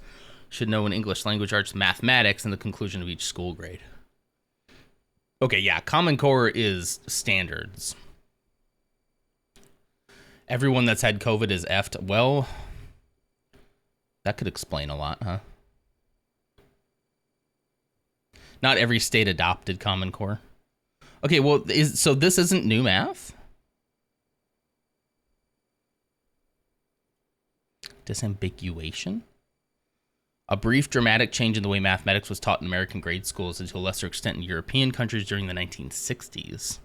should know in English language arts, mathematics, and the conclusion of each school grade. Okay, yeah, Common Core is standards. Everyone that's had COVID is effed. Well, that could explain a lot, huh? Not every state adopted Common Core. Okay, well, so this isn't new math? Disambiguation? A brief dramatic change in the way mathematics was taught in American grade schools and to a lesser extent in European countries during the 1960s.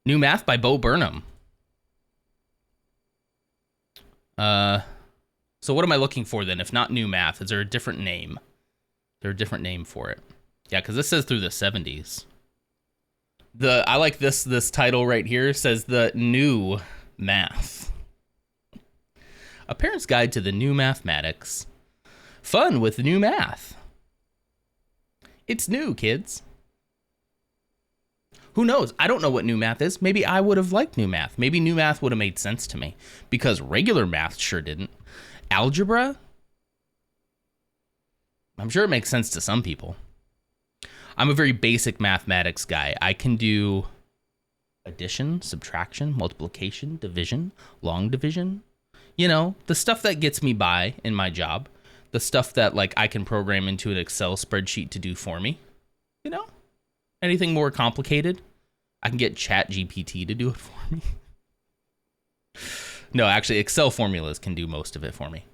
New Math by Bo Burnham. So what am I looking for then? If not New Math, is there a different name? Is there a different name for it? Yeah, because this says through the 70s. I like this title right here. It says the New Math. A Parent's Guide to the New Mathematics. Fun with new math. It's new, kids. Who knows? I don't know what new math is. Maybe I would have liked new math. Maybe new math would have made sense to me because regular math sure didn't. Algebra? I'm sure it makes sense to some people. I'm a very basic mathematics guy. I can do addition, subtraction, multiplication, division, long division. You know, the stuff that gets me by in my job. The stuff that like I can program into an Excel spreadsheet to do for me. You know? Anything more complicated, I can get ChatGPT to do it for me. No, actually, Excel formulas can do most of it for me.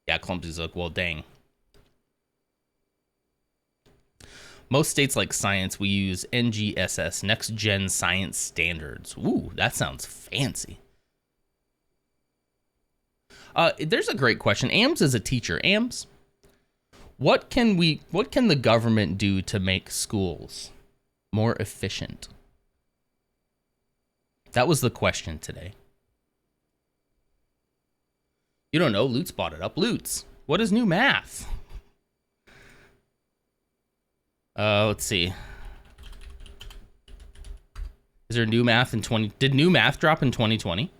Yeah, Clumsy's like, well, dang. Most states like science, we use NGSS, Next Gen Science Standards. Ooh, that sounds fancy. There's a great question. Ams is a teacher. Ams, what can the government do to make schools more efficient? That was the question today. You don't know. Lutz brought it up. Lutz, what is new math? Let's see. Is there new math in 20? Did new math drop in 2020?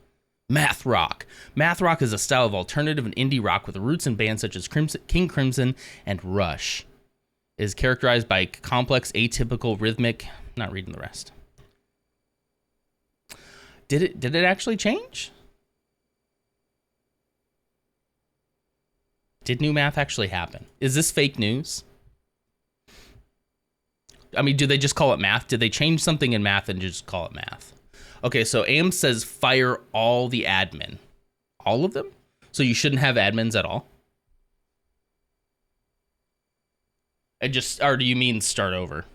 Math rock. Math rock is a style of alternative and indie rock with roots in bands such as King Crimson and Rush. It is characterized by complex, atypical, rhythmic. Not reading the rest. Did it actually change? Did new math actually happen? Is this fake news? I mean, do they just call it math? Did they change something in math and just call it math? Okay, so Ames says fire all the admin. All of them? So you shouldn't have admins at all? And just, or do you mean start over?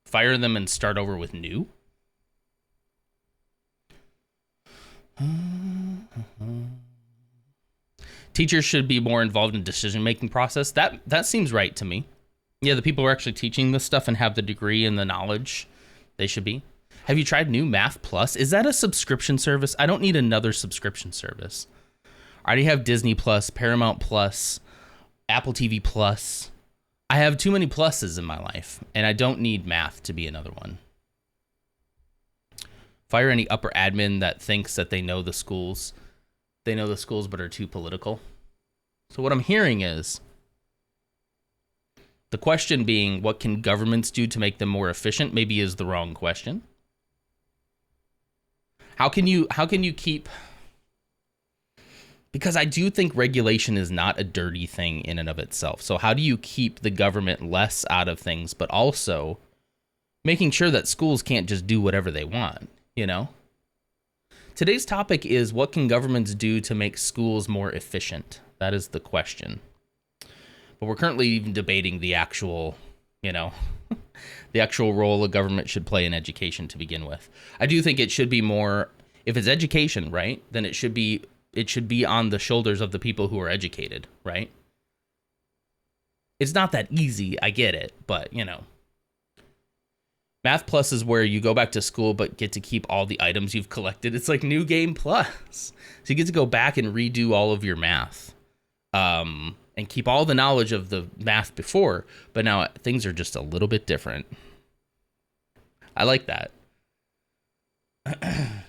Fire them and start over with new? Teachers should be more involved in decision-making process. That seems right to me. Yeah, the people who are actually teaching this stuff and have the degree and the knowledge, they should be. Have you tried New Math Plus? Is that a subscription service? I don't need another subscription service. I already have Disney Plus, Paramount Plus, Apple TV Plus. I have too many pluses in my life, and I don't need math to be another one. Fire any upper admin that thinks that they know the schools. They know the schools but are too political. So what I'm hearing is, the question being, what can governments do to make them more efficient, maybe is the wrong question. How can you keep, because I do think regulation is not a dirty thing in and of itself. So how do you keep the government less out of things, but also making sure that schools can't just do whatever they want, you know? Today's topic is, what can governments do to make schools more efficient? That is the question. But we're currently even debating the actual, the actual role a government should play in education to begin with. I do think it should be more, if it's education, right, then it should be on the shoulders of the people who are educated, right? It's not that easy, I get it, but, Math Plus is where you go back to school but get to keep all the items you've collected. It's like New Game Plus. So you get to go back and redo all of your math. And keep all the knowledge of the math before, but now things are just a little bit different. I like that.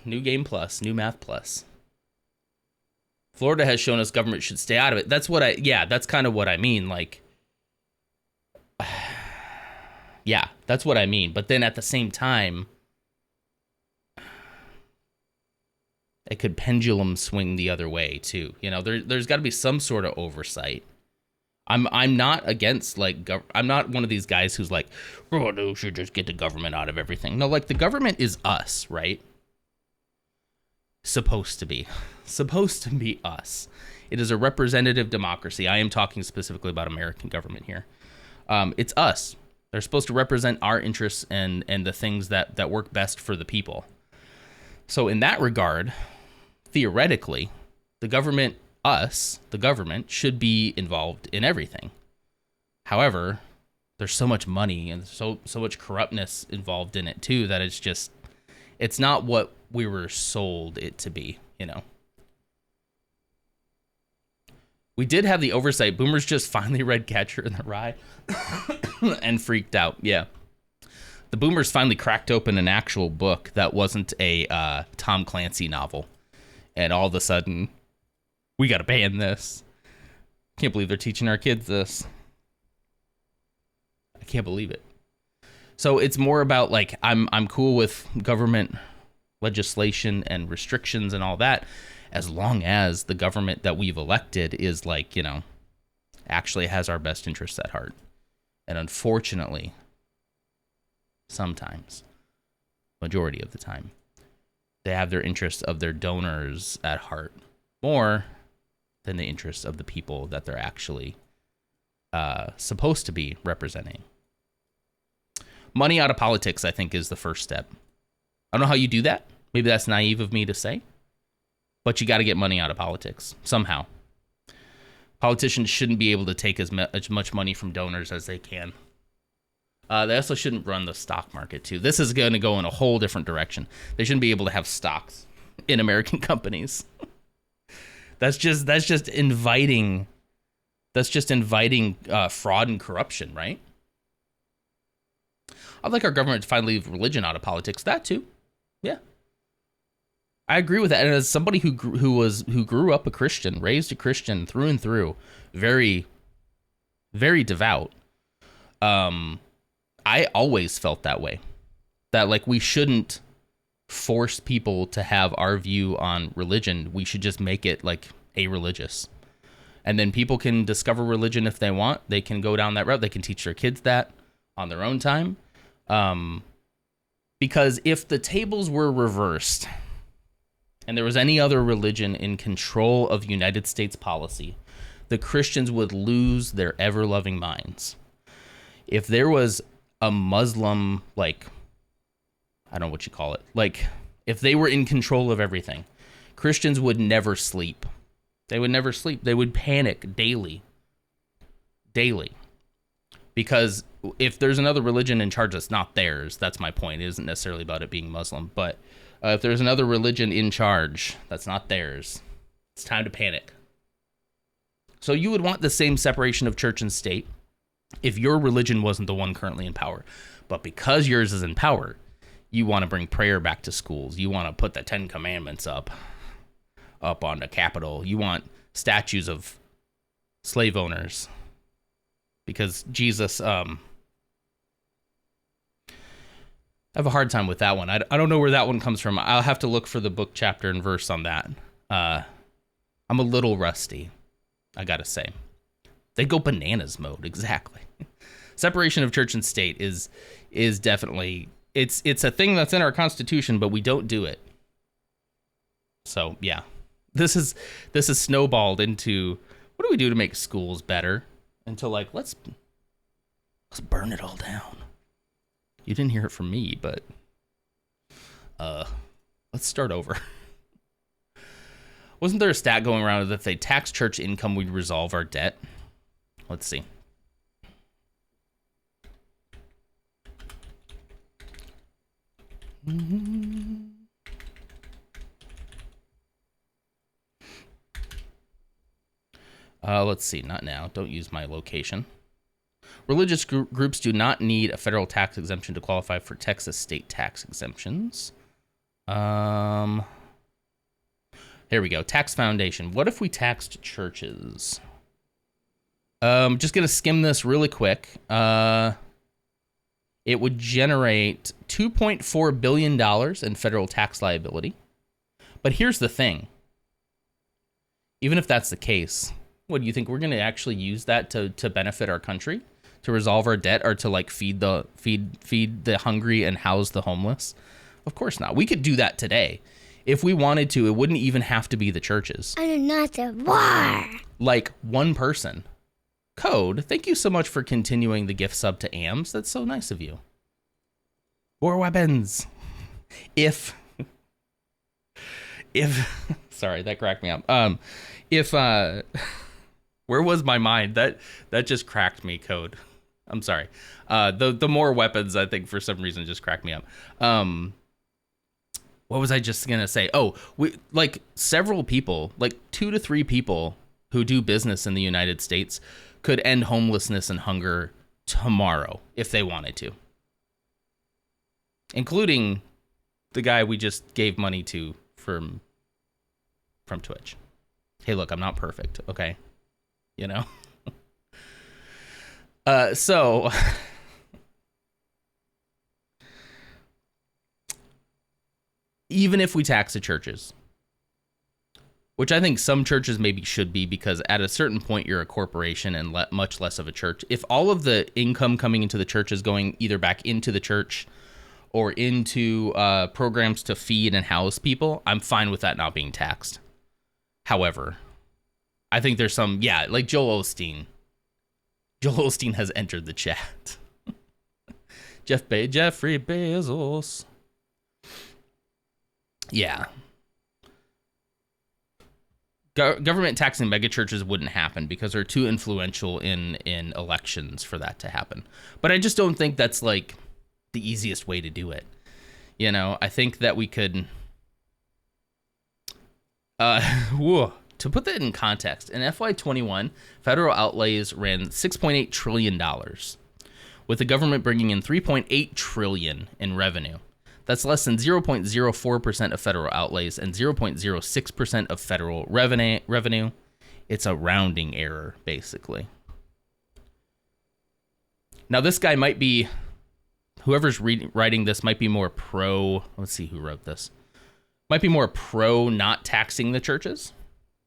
New Game Plus, New Math Plus. Florida has shown us government should stay out of it. That's kind of what I mean. Like, yeah, that's what I mean. But then at the same time, it could pendulum swing the other way too. You know, there's got to be some sort of oversight. I'm not against like I'm not one of these guys who's like, oh, no, should just get the government out of everything. No, like the government is us, right? Supposed to be us. It is a representative democracy. I am talking specifically about American government here. It's us. They're supposed to represent our interests and the things that work best for the people. So in that regard, theoretically, the government should be involved in everything. However, there's so much money and so much corruptness involved in it too that it's not what we were sold it to be, you know. We did have the oversight. Boomers just finally read Catcher in the Rye and freaked out. Yeah. The boomers finally cracked open an actual book that wasn't a Tom Clancy novel. And all of a sudden, we got to ban this. Can't believe they're teaching our kids this. I can't believe it. So it's more about like, I'm cool with government legislation and restrictions and all that, as long as the government that we've elected is like, you know, actually has our best interests at heart. And unfortunately, sometimes, majority of the time, they have their interests of their donors at heart more than the interests of the people that they're actually supposed to be representing. Money out of politics, I think, is the first step. I don't know how you do that. Maybe that's naive of me to say. But you got to get money out of politics somehow. Politicians shouldn't be able to take as much money from donors as they can. They also shouldn't run the stock market too. This is going to go in a whole different direction. They shouldn't be able to have stocks in American companies. That's just inviting fraud and corruption, right? I'd like our government to finally leave religion out of politics. That too, yeah. I agree with that. And as somebody who grew up a Christian, raised a Christian through and through, very, very devout. I always felt that way. That like we shouldn't force people to have our view on religion. We should just make it like a-religious. And then people can discover religion if they want. They can go down that route. They can teach their kids that on their own time. Because if the tables were reversed and there was any other religion in control of United States policy, the Christians would lose their ever-loving minds. If there was a Muslim, like, I don't know what you call it, like, if they were in control of everything, Christians would never sleep. They would never sleep. They would panic daily. Because if there's another religion in charge that's not theirs, that's my point. It isn't necessarily about it being Muslim, but if there's another religion in charge that's not theirs, it's time to panic. So you would want the same separation of church and state if your religion wasn't the one currently in power. But because yours is in power, you want to bring prayer back to schools. You want to put the 10 Commandments up on the Capitol. You want statues of slave owners. Because Jesus, I have a hard time with that one. I don't know where that one comes from. I'll have to look for the book, chapter, and verse on that. I'm a little rusty, I gotta say. They go bananas mode, exactly. Separation of church and state is definitely, it's a thing that's in our Constitution, but we don't do it. So yeah, this is snowballed into, what do we do to make schools better? Until like, let's burn it all down. You didn't hear it from me, but let's start over. Wasn't there a stat going around that if they tax church income, we'd resolve our debt? Let's see. Let's see. Not now. Don't use my location. Religious groups do not need a federal tax exemption to qualify for Texas state tax exemptions. Here we go. Tax Foundation. What if we taxed churches? Just gonna skim this really quick. It would generate $2.4 billion in federal tax liability, But here's the thing. Even if that's the case, what do you think we're going to actually use that to benefit our country, to resolve our debt, or to like feed the hungry and house the homeless? Of course not. We could do that today. If we wanted to, it wouldn't even have to be the churches. Another war. Like one person. Code, thank you so much for continuing the gift sub to AMS. That's so nice of you. More weapons. If sorry, that cracked me up. Where was my mind? That just cracked me, Code. I'm sorry. The more weapons, I think for some reason just cracked me up. What was I just gonna say? Oh, like several people, like 2 to 3 people who do business in the United States could end homelessness and hunger tomorrow if they wanted to, including the guy we just gave money to from Twitch. Hey, look, I'm not perfect, okay? You know? So even if we tax the churches, which I think some churches maybe should be, because at a certain point you're a corporation and much less of a church. If all of the income coming into the church is going either back into the church or into programs to feed and house people, I'm fine with that not being taxed. However, I think there's some, like Joel Osteen. Joel Osteen has entered the chat. Jeffrey Bezos. Yeah. Government taxing megachurches wouldn't happen because they're too influential in elections for that to happen. But I just don't think that's like the easiest way to do it. You know, I think that we could to put that in context, in FY21, federal outlays ran $6.8 trillion, with the government bringing in $3.8 trillion in revenue. That's less than 0.04% of federal outlays and 0.06% of federal revenue. It's a rounding error, basically. Now, this guy might be, whoever's writing this might be more pro, let's see who wrote this, might be more pro not taxing the churches,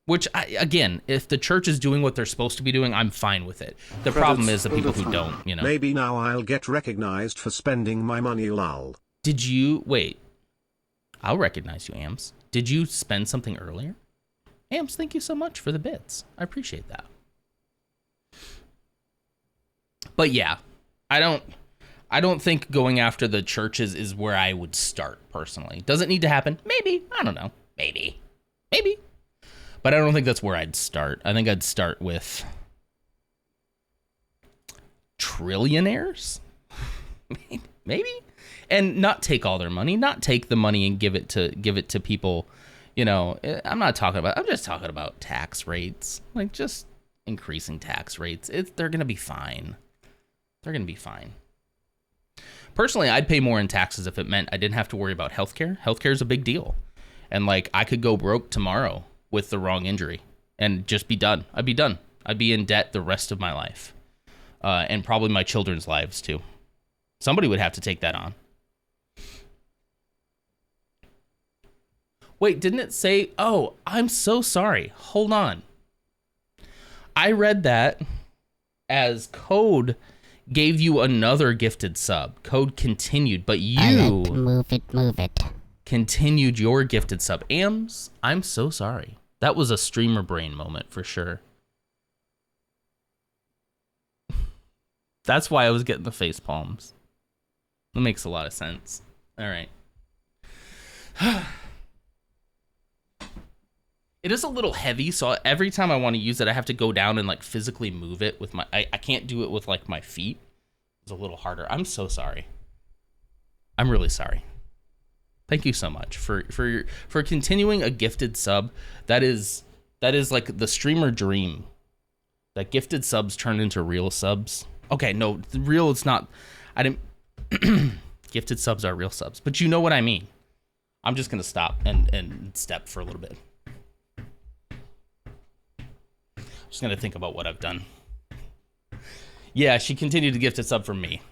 which, again, if the church is doing what they're supposed to be doing, I'm fine with it. The problem is the people who don't, you know. Maybe now I'll get recognized for spending my money, lol. Did you, wait, I'll recognize you, Ams. Did you spend something earlier? Ams, thank you so much for the bits. I appreciate that. But yeah, I don't think going after the churches is where I would start personally. Does it need to happen? Maybe. I don't know. Maybe. But I don't think that's where I'd start. I think I'd start with trillionaires. Maybe. And not take all their money, not take the money and give it to people, you know. I'm just talking about tax rates. Like, just increasing tax rates. They're going to be fine. They're going to be fine. Personally, I'd pay more in taxes if it meant I didn't have to worry about healthcare. Healthcare is a big deal. And like, I could go broke tomorrow with the wrong injury and just be done. I'd be done. I'd be in debt the rest of my life. And probably my children's lives too. Somebody would have to take that on. Wait, didn't it say, oh, I'm so sorry. Hold on. I read that as Code gave you another gifted sub. Code continued, but you I like to move it. Continued your gifted sub. Ams, I'm so sorry. That was a streamer brain moment for sure. That's why I was getting the face palms. That makes a lot of sense. All right. It is a little heavy, so every time I want to use it, I have to go down and like physically move it with my, I can't do it with like my feet. It's a little harder. I'm so sorry. I'm really sorry. Thank you so much for continuing a gifted sub. That is like the streamer dream. That gifted subs turn into real subs. Okay, no, real, it's not. I didn't. Gifted subs are real subs, but you know what I mean. I'm just gonna stop and step for a little bit. Just gonna think about what I've done. Yeah, she continued to gift a sub from me.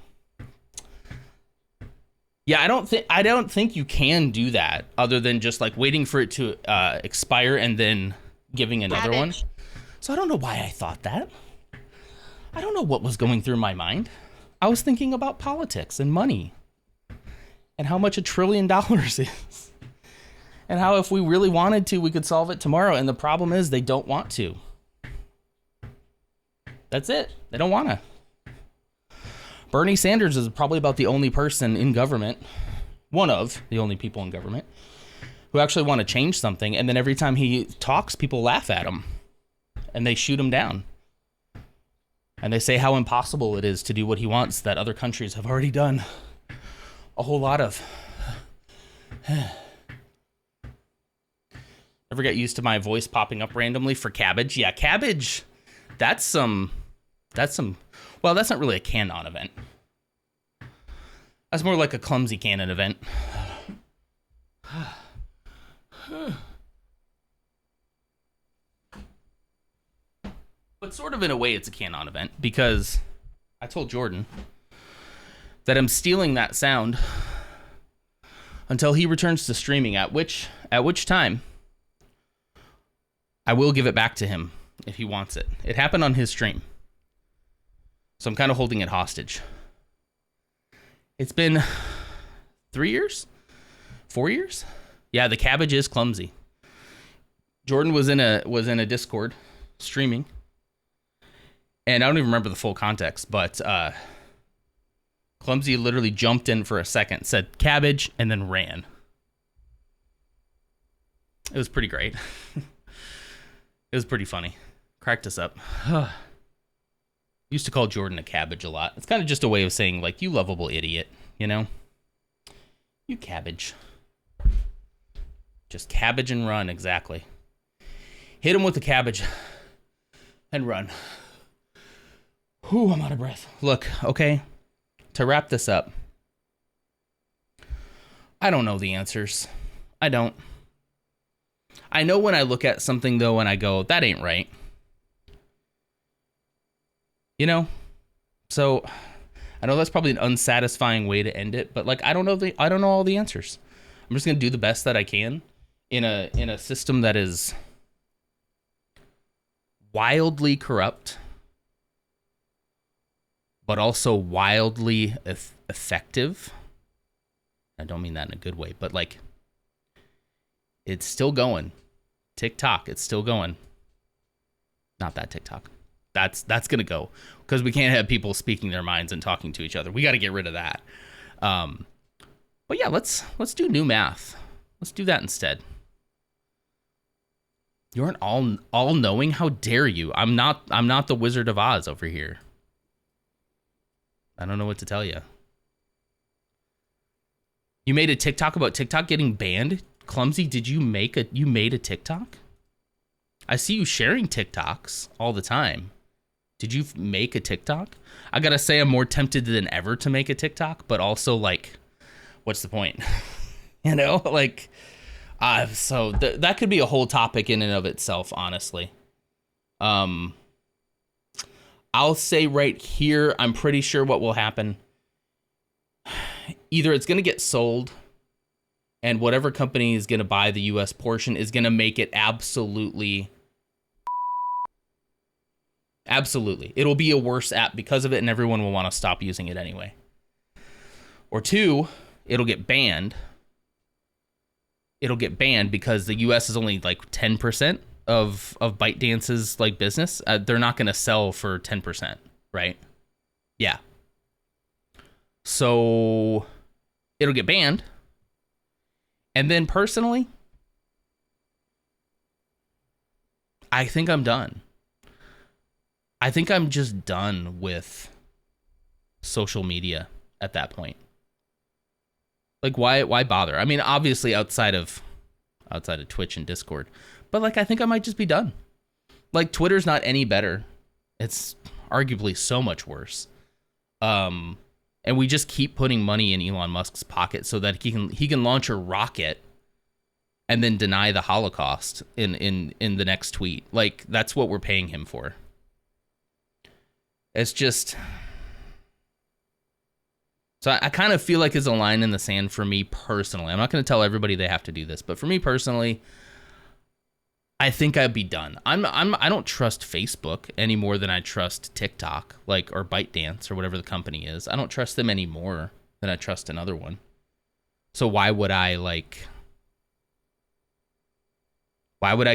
Yeah, I don't think you can do that other than just like waiting for it to expire and then giving another one. So I don't know why I thought that. I don't know what was going through my mind. I was thinking about politics and money and how much $1 trillion is. And how if we really wanted to, we could solve it tomorrow. And the problem is they don't want to. That's it. They don't want to. Bernie Sanders is probably about the only person in government, one of the only people in government, who actually want to change something. And then every time he talks, people laugh at him and they shoot him down. And they say how impossible it is to do what he wants that other countries have already done a whole lot of. Ever get used to my voice popping up randomly for cabbage? Yeah, cabbage. That's some, well, that's not really a canon event. That's more like a clumsy canon event. But sort of in a way, it's a canon event because I told Jordan that I'm stealing that sound until he returns to streaming, at which time I will give it back to him if he wants it. It happened on his stream, so I'm kind of holding it hostage. It's been 3 years? 4 years? Yeah, the cabbage is clumsy. Jordan was in a Discord streaming. And I don't even remember the full context, but Clumsy literally jumped in for a second, said cabbage, and then ran. It was pretty great. It was pretty funny. Cracked us up. Used to call Jordan a cabbage a lot. It's kind of just a way of saying, like, you lovable idiot, you know? You cabbage. Just cabbage and run, exactly. Hit him with the cabbage and run. Whew, I'm out of breath. Look, okay, to wrap this up, I don't know the answers. I don't. I know when I look at something, though, and I go, that ain't right. You know? So, I know that's probably an unsatisfying way to end it, but, like, I don't know all the answers. I'm just going to do the best that I can in a system that is wildly corrupt, but also wildly effective. I don't mean that in a good way, but like, it's still going. TikTok, it's still going. Not that TikTok. That's gonna go because we can't have people speaking their minds and talking to each other. We got to get rid of that. But yeah, let's do new math. Let's do that instead. You aren't all knowing. How dare you? I'm not the Wizard of Oz over here. I don't know what to tell you. You made a TikTok about TikTok getting banned? Clumsy, did you made a TikTok? I see you sharing TikToks all the time. Did you make a TikTok? I gotta say I'm more tempted than ever to make a TikTok, but also like, what's the point? You know, like, so that could be a whole topic in and of itself, honestly. I'll say right here, I'm pretty sure what will happen. Either it's going to get sold, and whatever company is going to buy the US portion is going to make it absolutely. It'll be a worse app because of it, and everyone will want to stop using it anyway. Or two, it'll get banned. It'll get banned because the US is only like 10% of ByteDance's like business. They're not going to sell for 10%, right? Yeah. So it'll get banned. And then personally, I think I'm done. I think I'm just done with social media at that point. Like, why bother? I mean, obviously outside of Twitch and Discord, but like, I think I might just be done. Like, Twitter's not any better. It's arguably so much worse. And we just keep putting money in Elon Musk's pocket so that he can launch a rocket and then deny the Holocaust in the next tweet. Like, that's what we're paying him for. It's So I kind of feel like it's a line in the sand for me personally. I'm not going to tell everybody they have to do this, but for me personally, I think I'd be done. I don't trust Facebook any more than I trust TikTok, like, or ByteDance or whatever the company is. I don't trust them any more than I trust another one. So why would I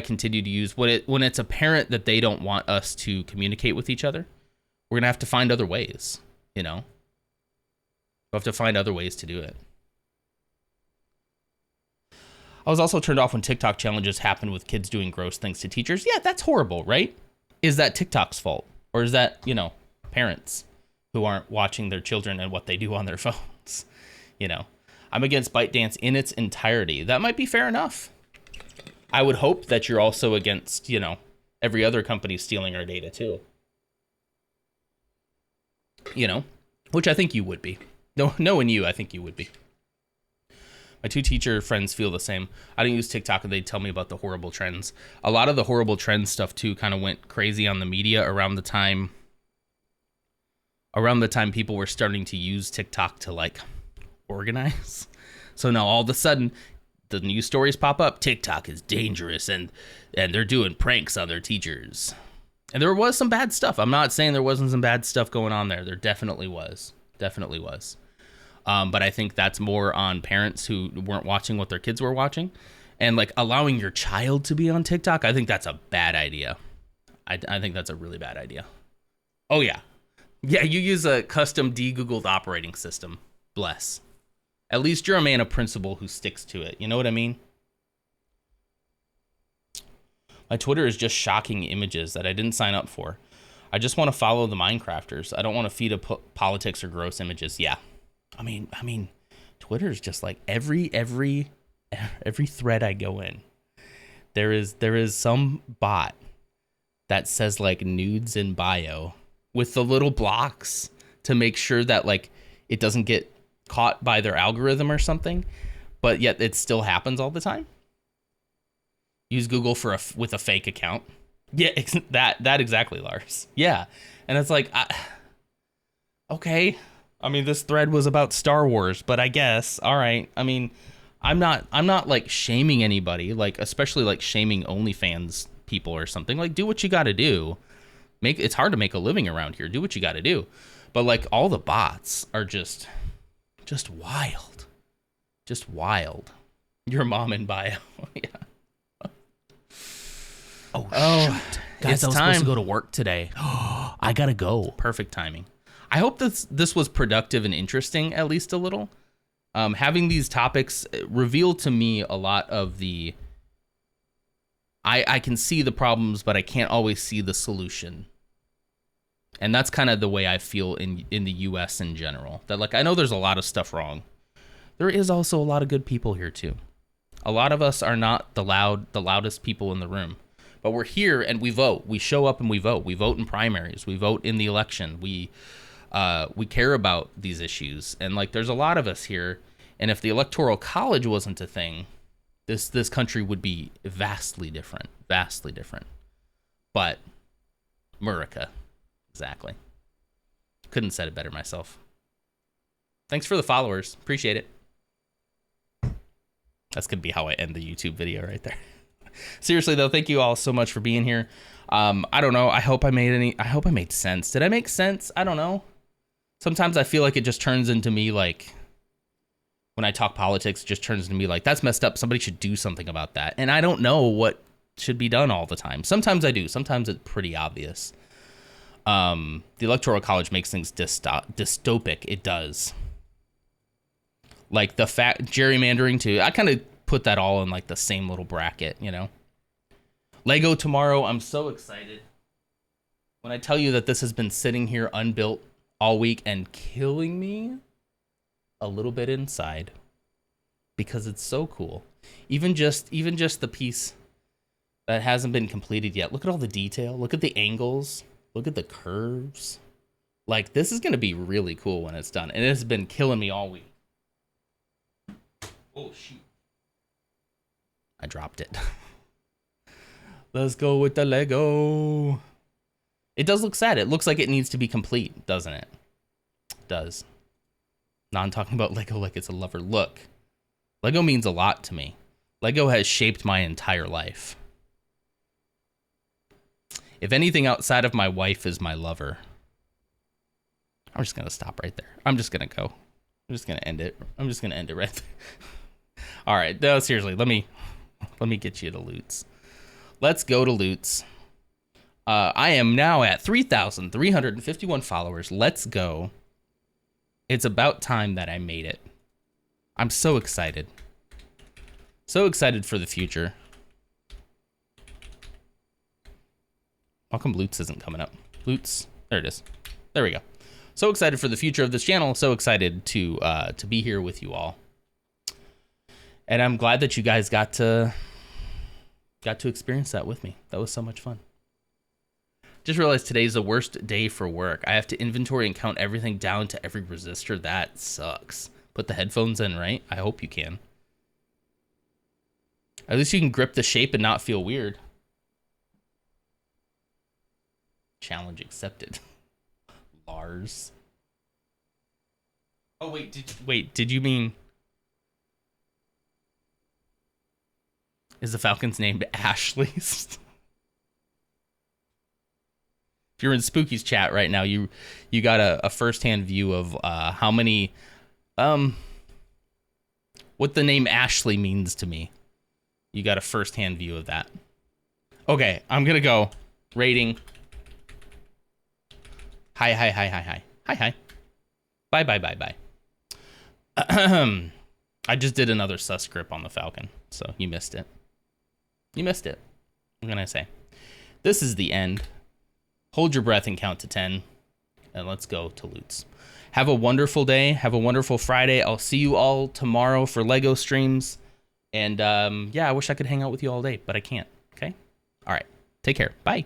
continue to use when it's apparent that they don't want us to communicate with each other? We're going to have to find other ways, you know? We'll have to find other ways to do it. I was also turned off when TikTok challenges happen with kids doing gross things to teachers. Yeah, that's horrible, right? Is that TikTok's fault? Or is that, you know, parents who aren't watching their children and what they do on their phones? You know, I'm against ByteDance in its entirety. That might be fair enough. I would hope that you're also against, you know, every other company stealing our data too. You know, which I think you would be. No, knowing you, I think you would be. My 2 teacher friends feel the same. I don't use TikTok and they tell me about the horrible trends. A lot of the horrible trends stuff too kind of went crazy on the media around the time people were starting to use TikTok to like organize. So now all of a sudden the news stories pop up. TikTok is dangerous and they're doing pranks on their teachers. And there was some bad stuff. I'm not saying there wasn't some bad stuff going on there. There definitely was. Definitely was. But I think that's more on parents who weren't watching what their kids were watching. And like allowing your child to be on TikTok, I think that's a bad idea. I think that's a really bad idea. Oh, yeah. Yeah, you use a custom de-Googled operating system. Bless. At least you're a man of principle who sticks to it. You know what I mean? My Twitter is just shocking images that I didn't sign up for. I just want to follow the Minecrafters. I don't want to feed politics or gross images. Yeah. I mean, Twitter is just like every thread I go in, there is some bot that says like nudes in bio with the little blocks to make sure that like it doesn't get caught by their algorithm or something, but yet it still happens all the time. Use Google with a fake account. Yeah, that exactly, Lars. Yeah, and it's like, okay. I mean, this thread was about Star Wars, but I guess, all right. I mean, I'm not like shaming anybody, like especially like shaming OnlyFans people or something. Like, do what you got to do. It's hard to make a living around here. Do what you got to do. But like all the bots are just wild, just wild. Your mom in bio, yeah. Oh shoot, guys! I was supposed to go to work today. I gotta go. Perfect timing. I hope this was productive and interesting, at least a little. Having these topics reveal to me a lot of the... I can see the problems, but I can't always see the solution. And that's kind of the way I feel in the U.S. in general. That like I know there's a lot of stuff wrong. There is also a lot of good people here too. A lot of us are not the loudest people in the room. But we're here and we vote. We show up and we vote. We vote in primaries. We vote in the election. We care about these issues, and like there's a lot of us here, and if the Electoral College wasn't a thing, this country would be vastly different. But America, exactly. Couldn't have said it better myself. Thanks for the followers, appreciate it. That's gonna be how I end the YouTube video right there. Seriously though, thank you all so much for being here. I don't know. I hope I made sense. Did I make sense? I don't know. Sometimes I feel like it just turns into me like, when I talk politics, it just turns into me like, that's messed up. Somebody should do something about that. And I don't know what should be done all the time. Sometimes I do. Sometimes it's pretty obvious. The Electoral College makes things dystopic. It does. Like the fact gerrymandering too. I kind of put that all in like the same little bracket, you know? Lego tomorrow. I'm so excited. When I tell you that this has been sitting here unbuilt all week and killing me a little bit inside because it's so cool. Even just the piece that hasn't been completed yet. Look at all the detail. Look at the angles. Look at the curves. Like, this is going to be really cool when it's done. And it has been killing me all week. Oh, shoot. I dropped it. Let's go with the Lego. It does look sad. It looks like it needs to be complete, doesn't it? It does. No, I'm talking about Lego like it's a lover. Look, Lego means a lot to me. Lego has shaped my entire life. If anything outside of my wife is my lover, I'm just going to stop right there. I'm just going to go. I'm just going to end it. I'm just going to end it right there. All right. No, seriously, let me get you to loots. Let's go to loots. I am now at 3,351 followers. Let's go. It's about time that I made it. I'm so excited. So excited for the future. How come Loots isn't coming up? Loots, there it is. There we go. So excited for the future of this channel. So excited to be here with you all. And I'm glad that you guys got to experience that with me. That was so much fun. Just realized today's the worst day for work. I have to inventory and count everything down to every resistor. That sucks. Put the headphones in, right? I hope you can. At least you can grip the shape and not feel weird. Challenge accepted. Lars. Oh wait, did you mean is the Falcon's named Ashley? If you're in Spooky's chat right now, you got a first-hand view of how many what the name Ashley means to me. You got a first-hand view of that. Okay, I'm gonna go. Rating. Hi. Hi. Bye. I just did another sus grip on the Falcon, so you missed it. You missed it. What can I say? This is the end. Hold your breath and count to 10, and let's go to loots. Have a wonderful day. Have a wonderful Friday. I'll see you all tomorrow for Lego streams. And yeah, I wish I could hang out with you all day, but I can't. Okay? All right. Take care. Bye.